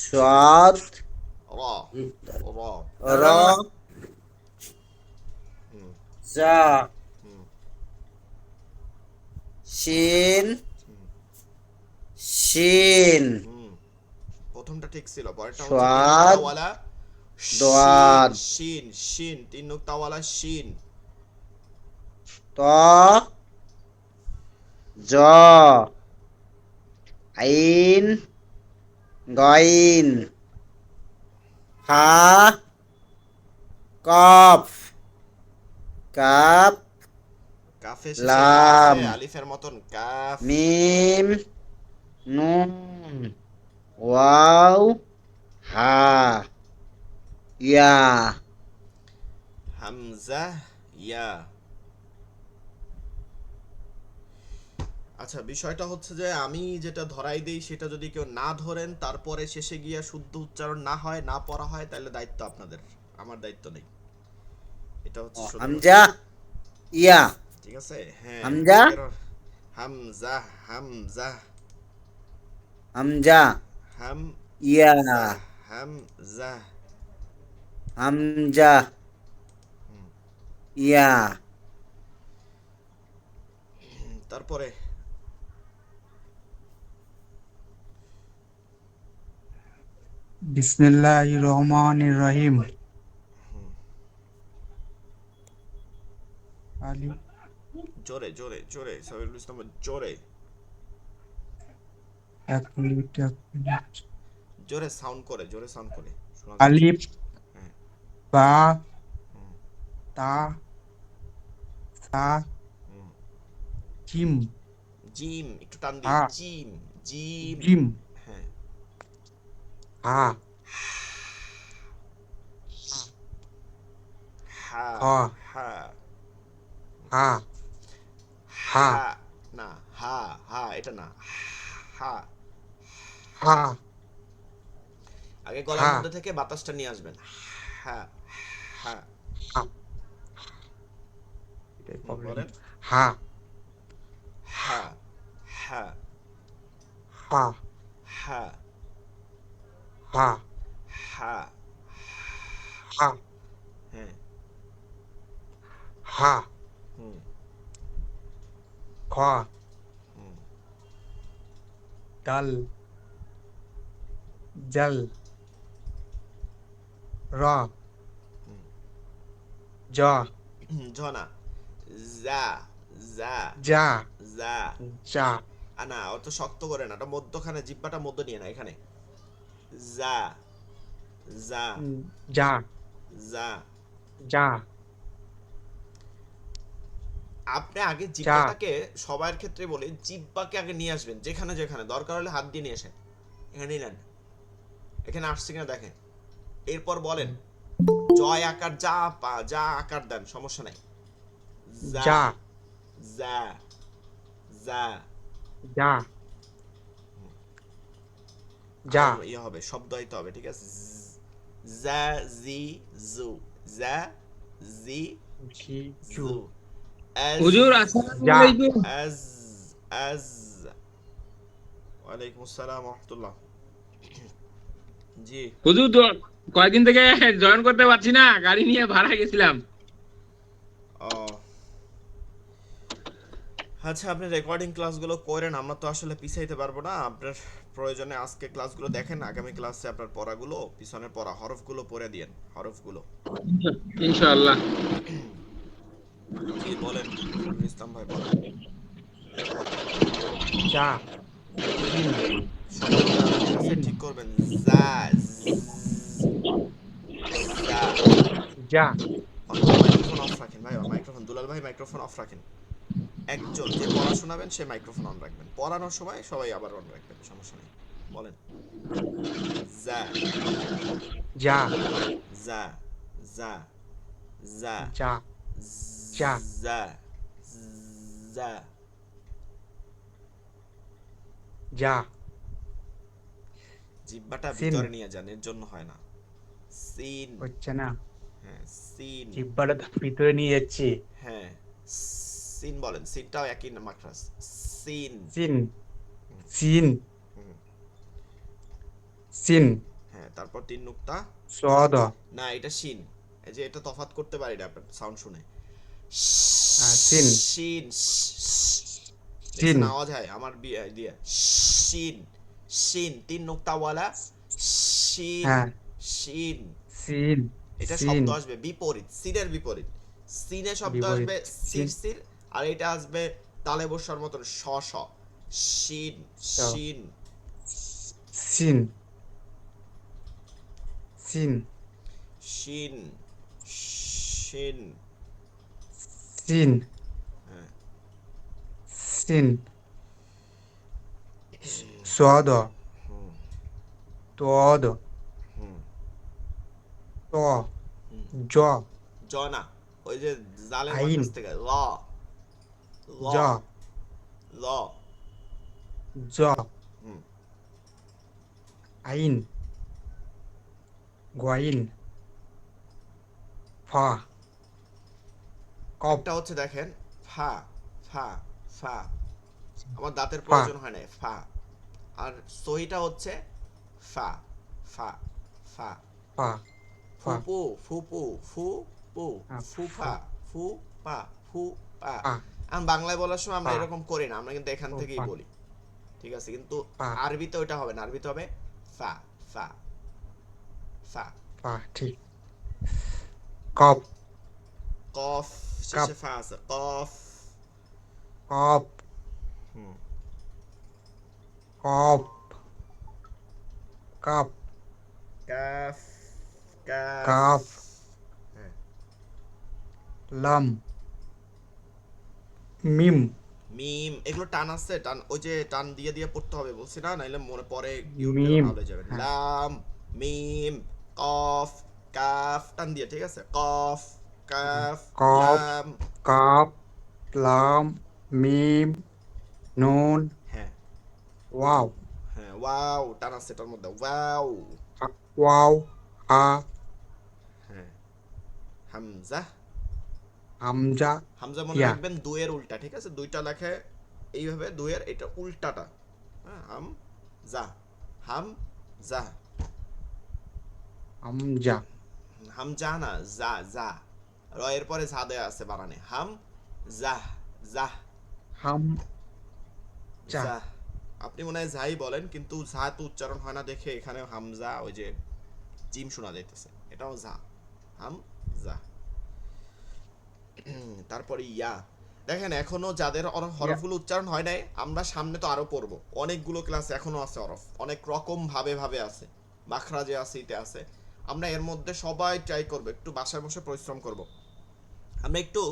Speaker 3: সাত
Speaker 1: র র
Speaker 3: র
Speaker 1: হুম,
Speaker 3: জা
Speaker 1: হুম,
Speaker 3: শিন
Speaker 1: হুম,
Speaker 3: শিন
Speaker 1: হুম। প্রথমটা ঠিক ছিল, পরেরটা হচ্ছে তিন
Speaker 3: সাদ
Speaker 1: নুক্তাওয়ালা শিন,
Speaker 3: দোয়াদ
Speaker 1: শিন শিন, তিন নুক্তাওয়ালা শিন।
Speaker 3: ত জ আইন গইন হা কফ কাপ
Speaker 1: কাফে শেষে যা আছে
Speaker 3: লাম
Speaker 1: আলিফের মতন, কাফ।
Speaker 3: মিম নুন ওয়াও হা ইয়া
Speaker 1: হামজা ইয়া। আচ্ছা, বিষয়টা হচ্ছে যে আমি যেটা ধরাই দেই সেটা যদি কেউ না ধরেন, তারপরে শেষে গিয়া শুদ্ধ উচ্চারণ না হয়, না পড়া হয়, তাহলে দায়িত্ব আপনাদের, আমার দায়িত্ব নেই। এটা হচ্ছে সোজা কথা।
Speaker 3: হামজা ইয়া
Speaker 1: ঠিক আছে, হ্যাঁ।
Speaker 3: হামজা
Speaker 1: হামজা হামজা
Speaker 3: হামজা
Speaker 1: হাম
Speaker 3: ইয়া
Speaker 1: জা হামজা।
Speaker 3: হামজা ইয়া
Speaker 1: তারপরে
Speaker 5: বিসমিল্লাহির রহমানির রহিম। আলি
Speaker 1: জোরে জোরে জোরে, সাবিরুল ইসলাম জোরে,
Speaker 5: এক মিনিট এক মিনিট।
Speaker 1: জোরে সাউন্ড করে, জোরে সাউন্ড করে শোনা যাচ্ছে।
Speaker 5: আলিফ
Speaker 1: হ্যাঁ,
Speaker 5: বা
Speaker 1: হুম,
Speaker 5: তা সা
Speaker 1: হুম।
Speaker 5: জিম
Speaker 1: জিম একটু টান দিয়ে,
Speaker 5: হা
Speaker 1: জিম জিম।
Speaker 5: জিম
Speaker 1: হ্যাঁ,
Speaker 5: হা
Speaker 1: হা
Speaker 5: খ
Speaker 1: হা
Speaker 5: হা হা
Speaker 1: হা, না হা হা এটা না, হা।
Speaker 5: হা
Speaker 1: আগে গলার
Speaker 5: হা
Speaker 1: মধ্যে থেকে বাতাসটা নিয়ে আসবেন, হা হা।
Speaker 5: হা এটাই
Speaker 1: হুম,
Speaker 5: প্রবলেম।
Speaker 1: বলেন,
Speaker 5: হা
Speaker 1: হা হা
Speaker 5: হা
Speaker 1: হা
Speaker 5: হা
Speaker 1: হা।
Speaker 5: হা
Speaker 1: হ্যাঁ,
Speaker 5: হা
Speaker 1: হুম,
Speaker 5: খ
Speaker 1: হুম,
Speaker 5: ডাল জাল র জ
Speaker 1: ঝনা, যা যা
Speaker 5: যা
Speaker 1: যা।
Speaker 5: যা
Speaker 1: না অত শক্ত করে না, ওটা মধ্যখানে, জিব্বাটা মধ্য নিয়ে না এখানে, যা যা
Speaker 5: যা
Speaker 1: যা।
Speaker 5: যা
Speaker 1: আপনি আগে
Speaker 5: যা
Speaker 1: জিব্বাটাকে, সবার ক্ষেত্রে বলি, জিব্বাকে আগে নিয়ে আসবেন, যেখানে যেখানে দরকার হলে হাত দিয়ে নিয়ে আসেন, এখানে নেন, এখানে আসছে কিনা দেখেন, এরপর বলেন জয় আকার, যা যা আকার দেন, সমস্যা নাই, যা
Speaker 5: যা
Speaker 1: যা যা।
Speaker 5: যা যা
Speaker 1: আরো ইয়ে হবে, শব্দ হইতে হবে, ঠিক আছে, যা জি জু, যা জি
Speaker 5: জি জু
Speaker 1: জু, আজ
Speaker 6: হুজুর আসসালামু
Speaker 5: যা
Speaker 6: আলাইকুম।
Speaker 1: আজ আজ। ওয়ালাইকুম আসসালাম ওয়া রাহমাতুল্লাহ। জি,
Speaker 6: হুজুর তো কয়েকদিন থেকে জয়েন করতে পারছি না, গাড়ি নিয়ে ভাড়া গেছিলাম।
Speaker 1: ও আচ্ছা, আপনি রেকর্ডিং ক্লাসগুলো করেন, আমরা তো আসলে পিছাইতে পারবো না, আপনার প্রয়োজনে আজকে ক্লাসগুলো দেখেন, আগামী ক্লাসে আপনার পড়াগুলো, পিছনের পড়া হরফগুলো পড়ে দিয়েন, হরফগুলো।
Speaker 6: ইনশাআল্লাহ।
Speaker 1: জি বলেন, সাবিরুল ইসলাম ভাই বলেন।
Speaker 5: যা জিম
Speaker 1: শব্দগুলো ঠিক আছে, ঠিক করবেন, যা যা
Speaker 5: যা
Speaker 1: মাইক্রোফোন অফ রাখেন ভাই, মাইক্রোফোন, দুলাল ভাই মাইক্রোফোন অফ রাখেন। একজন যে পড়া শোনাবেন সে মাইক্রোফোন অন রাখবেন, পড়ানোর সময় সবাই আবার অন রাখবেন, সমস্যা নেই। বলেন যা
Speaker 5: যা
Speaker 1: যা যা যা
Speaker 5: যা যা
Speaker 1: যা যা
Speaker 5: যা
Speaker 1: জিহ্বাটা
Speaker 5: সিন।
Speaker 1: ভিতরে নিয়ে যান, এর জন্য হয় না। সিন,
Speaker 5: হচ্ছে না,
Speaker 1: হ্যাঁ সিন,
Speaker 5: জিহ্বাটা তো ভিতরে নিয়ে যাচ্ছি।
Speaker 1: হ্যাঁ সিন বলেন, সিনটাও একই না মাকরাস। সিন,
Speaker 5: সিন সিন
Speaker 1: হুম,
Speaker 5: সিন
Speaker 1: হ্যাঁ তারপর 3 নুক্তা,
Speaker 5: সদ
Speaker 1: না এটা শিন, এই যে এটা তফাৎ করতে পারি না আপনার সাউন্ড শুনে।
Speaker 5: সিন
Speaker 1: শিন,
Speaker 5: সিন
Speaker 1: দেখছেন আওয়াজ হয় আমার দিয়ে। শিন, শিন 3 নুক্তাওয়ালা, শিন,
Speaker 5: হ্যাঁ
Speaker 1: শিন,
Speaker 5: সিন
Speaker 1: এটা
Speaker 5: সিন
Speaker 1: শব্দ আসবে বিপরীত, সিনের বিপরীত। সিনে শব্দ
Speaker 5: বিপরীত
Speaker 1: আসবে
Speaker 5: সিন
Speaker 1: সির সির, আর এটা আসবে তালে বসার মতন শ শ। শিন, শিন,
Speaker 5: সিন সিন
Speaker 1: শিন, শিন,
Speaker 5: সিন
Speaker 1: হ্যাঁ
Speaker 5: সিন সদ
Speaker 1: হুম
Speaker 5: তদ
Speaker 1: হুম
Speaker 5: ত
Speaker 1: হুম।
Speaker 5: জ
Speaker 1: জ না, ওই যে জালের
Speaker 5: আইন
Speaker 1: মাঝখান থেকে ল, ল,
Speaker 5: জ
Speaker 1: ল,
Speaker 5: জ
Speaker 1: হুম।
Speaker 5: আইন গয়াইন ফা কপ
Speaker 1: একটা হচ্ছে দেখেন ফা, ফা, ফা, আমার দাঁতের
Speaker 5: ফা
Speaker 1: প্রয়োজন হয় না, ফা। আর সহিটা হচ্ছে ফা, ফা, ফা,
Speaker 5: ফা ফা
Speaker 1: ফুপু, ফুপু, ফু পু, ফুফা, ফু পা, ফু পা।
Speaker 5: ফা
Speaker 1: আমি বাংলায় বলার সময় আমরা
Speaker 5: পা
Speaker 1: এরকম করি না, আমরা কিন্তু এখান
Speaker 5: ও
Speaker 1: থেকেই
Speaker 5: পা
Speaker 1: বলি, ঠিক আছে? কিন্তু
Speaker 5: পা
Speaker 1: আরবিতে ওইটা হবে না, আরবিতে হবে ফা, ফা, ফা।
Speaker 5: পা ঠিক কপ
Speaker 1: কফ
Speaker 5: কাপ
Speaker 1: শেষে ফা আছে, কফ,
Speaker 5: কপ
Speaker 1: হুম,
Speaker 5: কপ কাপ
Speaker 1: কাফ, কাফ,
Speaker 5: কাপ
Speaker 1: হ্যাঁ,
Speaker 5: লাম মিম
Speaker 1: মিম। এগুলো টান আছে, টান ওই যে টান দিয়ে দিয়ে পড়তে হবে বলছি না, নাইলে মনে পরে ইউটিউবে
Speaker 5: মিম
Speaker 1: আউলে যাবেন।
Speaker 5: হ্যাঁ
Speaker 1: লাম, মিম, কফ, কাফ টান দিয়ে, ঠিক আছে? কফ, কাফ,
Speaker 5: কপ
Speaker 1: লাম,
Speaker 5: কাপ লাম মিম নুন
Speaker 1: হ্যাঁ
Speaker 5: ওয়াও
Speaker 1: হ্যাঁ, ওয়াও টান আছে এটার মধ্যে, ওয়াও,
Speaker 5: ওয়াও আ
Speaker 1: হ্যাঁ, হামজা,
Speaker 5: হামজা
Speaker 1: হামজা মনে
Speaker 5: ইয়া
Speaker 1: রাখবেন দুয়ের উল্টা, ঠিক আছে? দুইটা লেখে এইভাবে, দুয়ের এটা উল্টাটা, হ্যাঁ, হাম জা, হাম জা,
Speaker 5: হামজা
Speaker 1: হাম জা না, জা জা, রয়ের পরে ঝা দেয়া আছে বানানে, হাম জাহ, জাহ,
Speaker 5: হাম চা
Speaker 1: জাহ। আপনি মনে হয় যাই বলেন, কিন্তু ঝা তো উচ্চারণ হয় না দেখে এখানে হামজা ওই যে জিম শোনা যাইতেছে, এটাও ঝা, হাম জা। তারপরে ইয়া, দেখেন এখনো যাদের
Speaker 5: ইয়া
Speaker 1: হরফগুলো উচ্চারণ হয় নাই, আমরা সামনে তো আরো পড়বো, অনেকগুলো ক্লাস এখনো আছে, হরফ অনেক রকম ভাবে ভাবে আছে, মাখরাজে আছে, ইতে আছে। আমরা এর মধ্যে সবাই ট্রাই করবো, একটু বাসায় বসে পরিশ্রম করব। আমরা একটু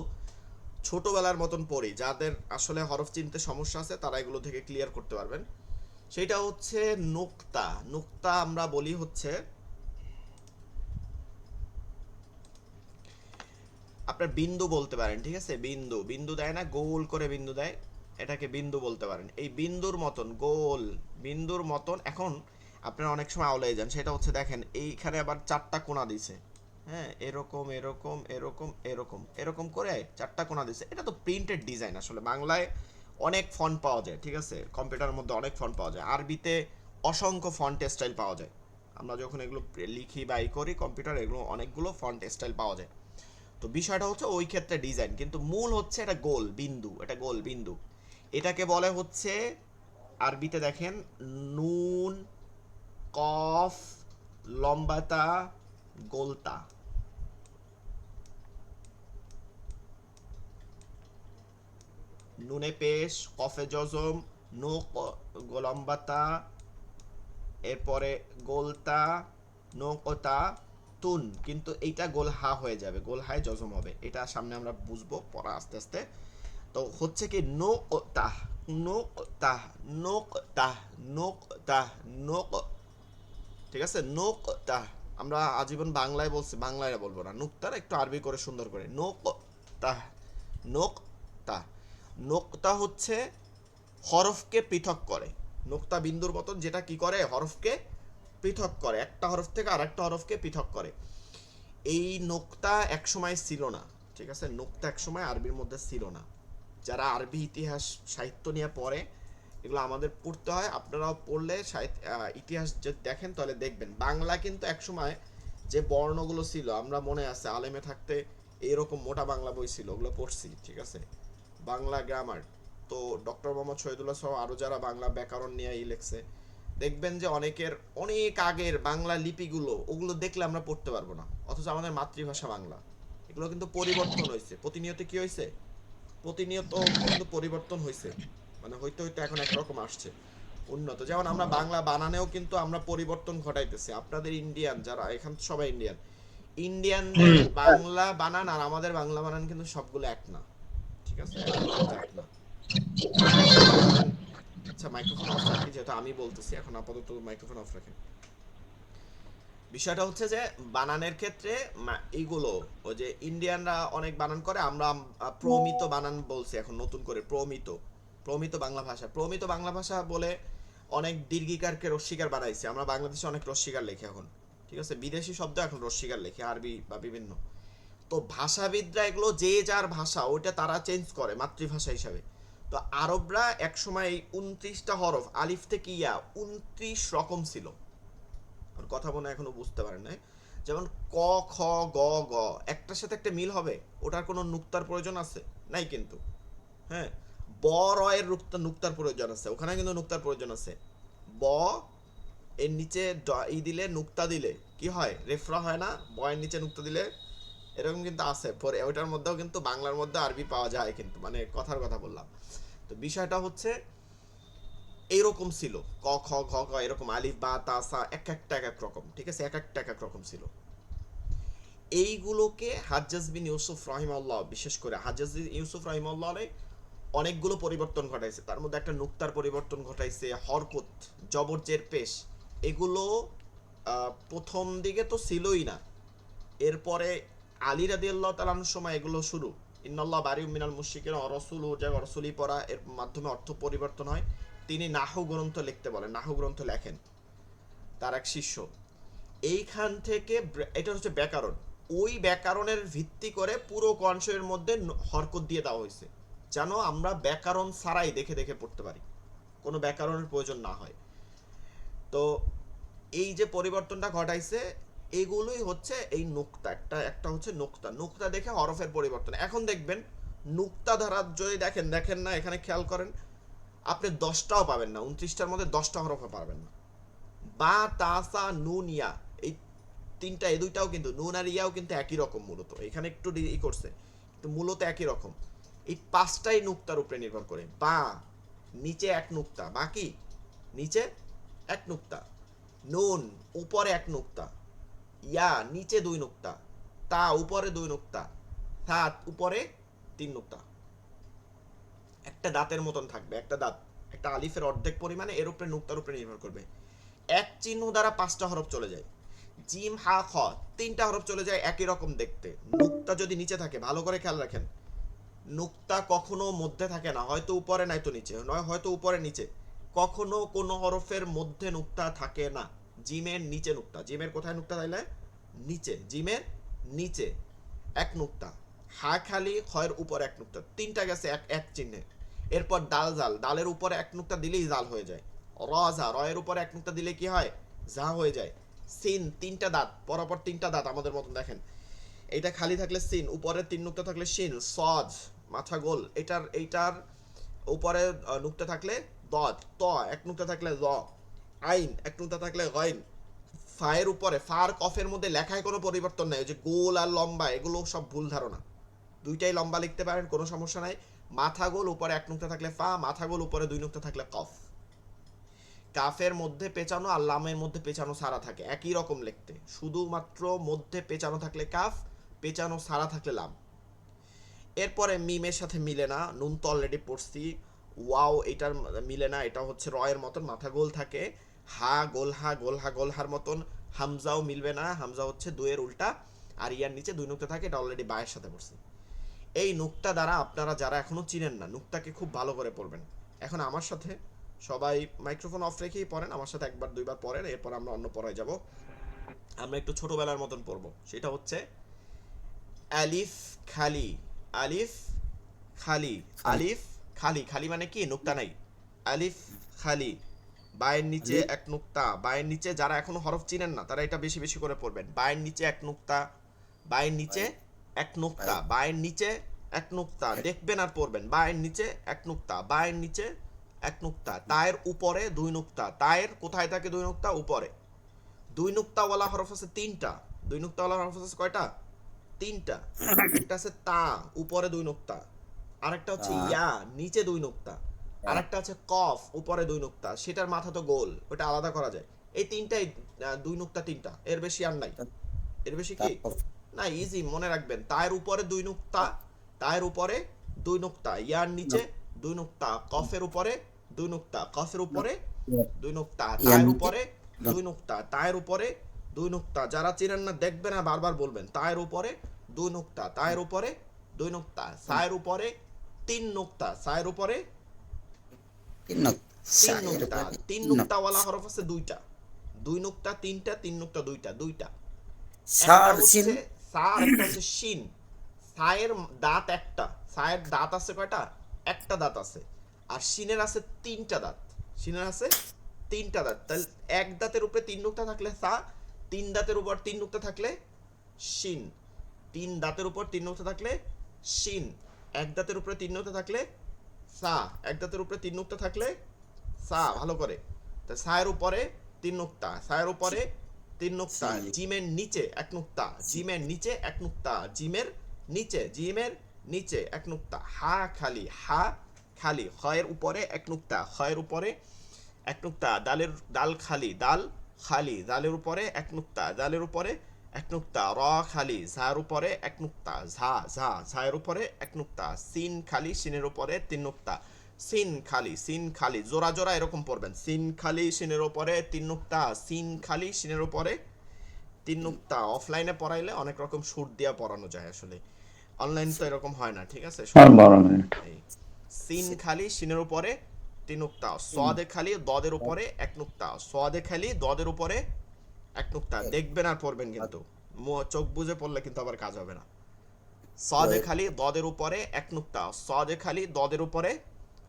Speaker 1: ছোটবেলার মতন পড়ি, যাদের আসলে হরফ চিনতে সমস্যা আছে তারা এগুলো থেকে ক্লিয়ার করতে পারবেন। সেটা হচ্ছে নুক্তা। নুক্তা আমরা বলি হচ্ছে আপনার বিন্দু বলতে পারেন, ঠিক আছে? বিন্দু, বিন্দু দেয় না, গোল করে বিন্দু দেয়, এটাকে বিন্দু বলতে পারেন। এই বিন্দুর মতন গোল, বিন্দুর মতন। এখন আপনারা অনেক সময় আওলাই যান, সেটা হচ্ছে দেখেন এইখানে আবার 4টা কোণা দিছে, হ্যাঁ, এরকম এরকম এরকম এরকম এরকম করে 4টা কোণা দিছে। এটা তো প্রিন্টেড ডিজাইন, আসলে বাংলায় অনেক ফন্ট পাওয়া যায়, ঠিক আছে? কম্পিউটারের মধ্যে অনেক ফন্ট পাওয়া যায়, আরবিতে অসংখ্য ফন্ট স্টাইল পাওয়া যায়। আমরা যখন এগুলো লিখি বা করি কম্পিউটার, এগুলো অনেকগুলো ফন্ট স্টাইল পাওয়া যায়। তো বিষয়টা হচ্ছে ওই ক্ষেত্রে ডিজাইন, কিন্তু মূল হচ্ছে এটা গোল বিন্দু, এটা গোল বিন্দু। এটাকে বলে হচ্ছে আরবিতে দেখেন নুন, কফ, লম্বাতা, গোলতা। নুনে পেশ, কফে জজম, নু লম্বাতা, এরপরে গোলতা, নোকতা, তুন, কিন্তু এইটা গোল হা হয়ে যাবে, গোল হায় জজম হবে, এটা সামনে আমরা বুঝবো পড়া আস্তে আস্তে। তো হচ্ছে কি নোকতাহ, নোকতাহ, নোকতাহ, নোকতাহ, নোক, ঠিক আছে, নোকতাহ। আমরা আজীবন বাংলায় বলছি, বাংলায় বলবো না, নুক্তার একটু আরবি করে সুন্দর করে, নোকতাহ, নোকতাহ। নোকতা হচ্ছে হরফকে পৃথক করে, নোক্তা বিন্দুর মতন যেটা কি করে, হরফকে পৃথক করে, একটা হরফ থেকে আরেকটা হরফকে পৃথক করে। এই নোক্তা একসময় ছিল না, ঠিক আছে, নোক্তা একসময় আরবির মধ্যে ছিল না। যারা আরবি ইতিহাস সাহিত্য নিয়ে পড়ে, এগুলো আমাদের পড়তে হয়, আপনারাও পড়লে ইতিহাস যদি দেখেন তাহলে দেখবেন বাংলা কিন্তু একসময় যে বর্ণগুলো ছিল, আমরা মনে আছে আলেমে থাকতে এরকম মোটা বাংলা বই ছিল, ওগুলো পড়ছি, ঠিক আছে, বাংলা গ্রামার। তো ডক্টর মোহাম্মদ শহীদুল্লাহ সহ আরও যারা বাংলা ব্যাকরণ নিয়ে লিখছে, দেখবেন যে অনেকের অনেক আগের বাংলা লিপিগুলো, ওগুলো দেখলে আমরা পড়তে পারবো না, অথচ আমাদের মাতৃভাষা বাংলা। এগুলো কিন্তু পরিবর্তন হয়েছে প্রতিনিয়ত, কি হয়েছে, প্রতিনিয়ত কিন্তু পরিবর্তন হয়েছে, মানে হইতে হইতে এখন একরকম আসছে উন্নত। যেমন আমরা বাংলা বানানেও কিন্তু আমরা পরিবর্তন ঘটাইতেছি, আপনাদের ইন্ডিয়ান যারা এখান সবাই ইন্ডিয়ান, ইন্ডিয়ানদের বাংলা বানান আর আমাদের বাংলা বানান কিন্তু সবগুলো এক না, ঠিক আছে, এক না। আচ্ছা মাইক্রোফোন অফ রাখি, যেহেতু আমি বলতেছি এখন, আপাতত মাইক্রোফোন অফ রাখেন। বিষয়টা হচ্ছে যে বানানের ক্ষেত্রে এইগুলো ওই যে ইন্ডিয়ানরা অনেক বানান করে, আমরা প্রমিত বানান বলছি এখন নতুন করে, প্রমিত, প্রমিত বাংলা ভাষা, প্রমিত বাংলা ভাষা বলে অনেক দীর্ঘিকারকে রস্বীকার বানাইছে। আমরা বাংলাদেশে অনেক রস্বীকার লেখি এখন, ঠিক আছে, বিদেশি শব্দ এখন রস্বীকার লেখে, আরবি বা বিভিন্ন। তো ভাষাবিদরা এগুলো যে যার ভাষা ওইটা তারা চেঞ্জ করে মাতৃভাষা হিসাবে। তো আরবরা একসময় এই 29টা হরফ আলিফ থেকে ইয়া 29 রকম ছিল, কথা মনে এখনো বুঝতে পারেন না। যেমন ক খ গ গ একটার সাথে একটা মিল হবে, ওটার কোনো নুক্তার প্রয়োজন আছে নাই কিন্তু, হ্যাঁ, ব র এর নুক্তার প্রয়োজন আছে, ওখানে কিন্তু নুক্তার প্রয়োজন আছে। ব এর নিচে ই দিলে, নুক্তা দিলে কি হয়, রেফরা হয় না, ব এর নিচে নুক্তা দিলে, এরকম কিন্তু আছে পরে, ওইটার মধ্যেও কিন্তু বাংলার মধ্যে আরবি পাওয়া যায় কিন্তু, মানে কথার কথা বললাম। তো বিষয়টা হচ্ছে এইরকম ছিল, ক খ ঘ গ এরকম, আলিফ বা তা সা এক একটা এক এক রকম, ঠিক আছে, এক একটা এক এক রকম ছিল। এইগুলোকে হাজ্জাজ বিন ইউসুফ রাহিমাহুল্লাহ, বিশেষ করে হাজ্জাজ বিন ইউসুফ রাহিমাহুল্লাহ অনেকগুলো পরিবর্তন ঘটাইছে, তার মধ্যে একটা নুক্তার পরিবর্তন ঘটাইছে, হরকত, জবর জের পেশ, এগুলো প্রথম দিকে তো ছিলই না, এরপরে আলী রাদিয়াল্লাহু তাআলার সময় এগুলো শুরু, ইন্নাল্লাহ বারিউম মিনাল মুশরিকিন ওয়া রাসূলুহু, যা রাসূলি পড়া, এর মাধ্যমে অর্থ পরিবর্তন হয়। তিনি নাহু গ্রন্থ লিখতে বলেন, নাহু গ্রন্থ লেখেন তার এক শিষ্য। এইখান থেকে এটা হচ্ছে ব্যাকরণ, ওই ব্যাকরণের ভিত্তি করে পুরো কনসের মধ্যে হরকত দিয়ে দেওয়া হয়েছে, যেন আমরা ব্যাকরণ ছাড়াই দেখে দেখে পড়তে পারি, কোনো ব্যাকরণের প্রয়োজন না হয়। তো এই যে পরিবর্তনটা ঘটাইছে, এগুলোই হচ্ছে এই নুক্তা, একটা হচ্ছে নুক্তা, নুক্তা দেখে হরফের পরিবর্তন। এখন দেখবেন নুক্তা ধারা যদি দেখেন না, এখানে খেয়াল করেন, আপনি 10টাও পাবেন না, 29টার মধ্যে 10টা হরফ পাবেন না। বা তাসা নুন ইয়া, এই তিনটা, এই দুইটাও কিন্তু, নুন আর ইয়াও কিন্তু একই রকম, মূলত এখানে একটু ই করছে, কিন্তু মূলত একই রকম। এই 5টাই নুক্তার উপরে নির্ভর করে। বা নিচে এক নুক্তা, বাকি নিচে এক নুক্তা, নুন উপরে এক নুক্তা, ইয়া নিচে 2 নুক্তা, তা উপরে 2 নুক্তা, সাত উপরে 3 নুক্তা, একটা দাঁতের মতন থাকবে, একটা দাঁত, একটা আলিফের অর্ধেক পরিমাণে, এর উপরে নুক্তার উপরে নির্ভর করবে। এক চিহ্ন দ্বারা 5টা হরফ চলে যায়, জিম হা খ 3টা হরফ চলে যায় একই রকম দেখতে। নুক্তা যদি নিচে থাকে, ভালো করে খেয়াল রাখেন, নুক্তা কখনো মধ্যে থাকে না, হয়তো উপরে নয়তো নিচে, নয় হয়তো উপরে নিচে, কখনো কোনো হরফের মধ্যে নুক্তা থাকে না। জিমের নিচে নুক্তা, জিমের কোথায় নুক্তা তাইলে, নিচে, জিমের নিচে এক নুক্তা, হা খালি, খয়ের উপর এক নুক্তা, 3টা গেছে এক এক চিহ্নে। এরপর ডাল জাল, ডালের উপরে এক নুক্তা দিলেই জাল হয়ে যায়। র জা, রয়ের উপরে এক নুক্তা দিলে কি হয়, যা হয়ে যায়। সিন 3টা দাঁত, পরপর 3টা দাঁত আমাদের মতন দেখেন, এইটা খালি থাকলে সিন, উপরে 3 নুক্তা থাকলে শিন, সজ মাথা গোল, এইটার উপরে নুক্তা থাকলে দদ, ত এক নুক্তা থাকলে জ, আইন এক নুক্তা থাকলে গইন। ফায়ের উপরে, ফার কফের মধ্যে লেখায় কোনো পরিবর্তন নাই, ওই যে গোল আর লম্বা এগুলো সব ভুল ধারণা, দুইটাই লম্বা লিখতে পারেন, কোনো সমস্যা নাই। মাথা গোল, উপরে এক নুক্তা থাকলে ফা, মাথা গোল উপরে 2 নুক্তা থাকলে কফ। কাফের মধ্যে পেঁচানো আর লামের মধ্যে পেঁচানো সারা থাকে, একই রকম লিখতে, শুধুমাত্র মধ্যে পেঁচানো থাকলে কাফ, পেঁচানো সারা থাকলে লাম। এরপরে মিমের সাথে মিলে না, নুন তো অলরেডি পড়ছি। ওয়াও এটার মিলে না, এটা হচ্ছে রয়ের মতন মাথা গোল থাকে। হা গোলহা, গোলহা গোলহার মতন। হামজাও মিলবে না, হামজা হচ্ছে দুইয়ের উল্টা, আর ইয়ার নিচে দুই নুক্তা থাকে, এটা অলরেডি বায়ের সাথে পড়ছি। এই নুক্তা দ্বারা আপনারা যারা এখনো চিনেন না, নুক্তাকে খুব ভালো করে পড়বেন। এখন আমার সাথে সবাই মাইক্রোফোন অফ রেখেই পড়েন, আমার সাথে একবার দুইবার পড়েন, এরপর আমরা অন্য পড়ায় যাব। আমরা একটু ছোটবেলার মতন পড়বো, সেটা হচ্ছে আলিফ খালি, আলিফ খালি, আলিফ খালি, খালি মানে কি, নুক্তা নাই। আলিফ খালি, বায়ের নিচে এক নুক্তা, বায়ের নিচে যারা এখনো হরফ চিনেন না তারা এটা বেশি বেশি করে পড়বেন। বায়ের নিচে এক নুক্তা, বায়ের নিচে এক নুক্তা, বায়ের নিচে এক নুক্তা, দেখবেন আর পড়বেন। বায়ের নিচে এক নুক্তা, বায়ের নিচে এক নুক্তা, তায়ের উপরে দুই নুক্তা। তায়ের কোথায় থাকে দুই নুক্তা? উপরে। দুই নুক্তাওয়ালা হরফ আছে তিনটা। দুই নুক্তাওয়ালা হরফ আছে কয়টা? তিনটা। একটা আছে তা, উপরে দুই নুক্তা। আরেকটা হচ্ছে ইয়া, নিচে দুই নুক্তা। আরেকটা আছে কফ, উপরে দুই নুক্তা, সেটার মাথা তো গোল, ওটা আলাদা করা যায়। এই তিনটাই দুই নুক্তা, তিনটা, এর বেশি আর নাই। এর বেশি কি না, ইজি মনে রাখবেন। তায়ের উপরে দুই নুক্তা, তায়ের উপরে দুই নুক্তা, ইয়ার নিচে দুই নুক্তা, কফের উপরে দুই নুক্তা, কফের উপরে দুই নুক্তা, তায়ের উপরে দুই নুক্তা, তায়ের উপরে দুই নুক্তা। যারা চিনেন না দেখবেন আর বারবার বলবেন। তায়ের উপরে দুই নুক্তা, তায়ের উপরে দুই নুক্তা, সায়ের উপরে তিন নুক্তা, সায়ের উপরে তিন নুক্তা। তিন নুক্তাওয়ালা হরফ আছে দুইটা। দুই নুক্তা তিনটা, তিন নুক্তা দুইটা, দুইটা। একটা হচ্ছে সা আর একটা হচ্ছে শিন। সায়ের দাঁত একটা, সায়ের দাঁত আছে কয়টা? একটা দাঁত আছে। আর শিনের আছে তিনটা দাঁত, শিনের আছে তিনটা দাঁত। তাহলে এক দাঁতের উপরে তিন নুক্তা থাকলে সা, তিন দাঁতের উপর তিন নুক্তা থাকলে শিন, তিন দাঁতের উপর তিন নুক্তা থাকলে শিন, এক দাঁতের উপরে তিন নুক্তা থাকলে সা, এক দাঁতের উপরে তিন নুক্তা থাকলে সা। ভালো করে, তা সায়ের উপরে তিন নুক্তা, সায়ের উপরে তিন নুক্তা, জিমের নিচে এক নুক্তা, জিমের নিচে এক নুক্তা, জিমের নিচে, জিমের নিচে এক নুক্তা। হা খালি, হা খালি, খয়ের উপরে এক নুক্তা, খয়ের উপরে এক নুক্তা। দালের, দাল খালি, দাল খালি, দালের উপরে এক নুক্তা, দালের উপরে এক নুক্তা। র খালি, ঝার উপরে এক নুক্তা, ঝা, ঝা, ঝায়ের উপরে এক নুক্তা। সিন খালি, সিনের উপরে তিন নুক্তা, সিন খালি, সিন খালি, জোড়া জোড়া এরকম পড়বেন। সিন খালি, সিনের উপরে তিন নুক্তা, সিন খালি, সিনের উপরে তিন নুক্তা। অফলাইনে পড়াইলে অনেক রকম সুর দিয়া পড়ানো যায়, আসলে অনলাইন তো এরকম হয় না, ঠিক আছে?
Speaker 2: আর 12 মিনিট।
Speaker 1: সিন খালি, সিনের উপরে তিন নুক্তা। সদে খালি, দদের উপরে এক নুক্তা, সদে খালি, দদের উপরে এক নুক্তা। দেখবেন আর পড়বেন, কিন্তু চোখ বুঝে পড়লে কিন্তু আবার কাজ হবে না। সদে খালি, দদের উপরে এক নুক্তা, সদে খালি, দদের উপরে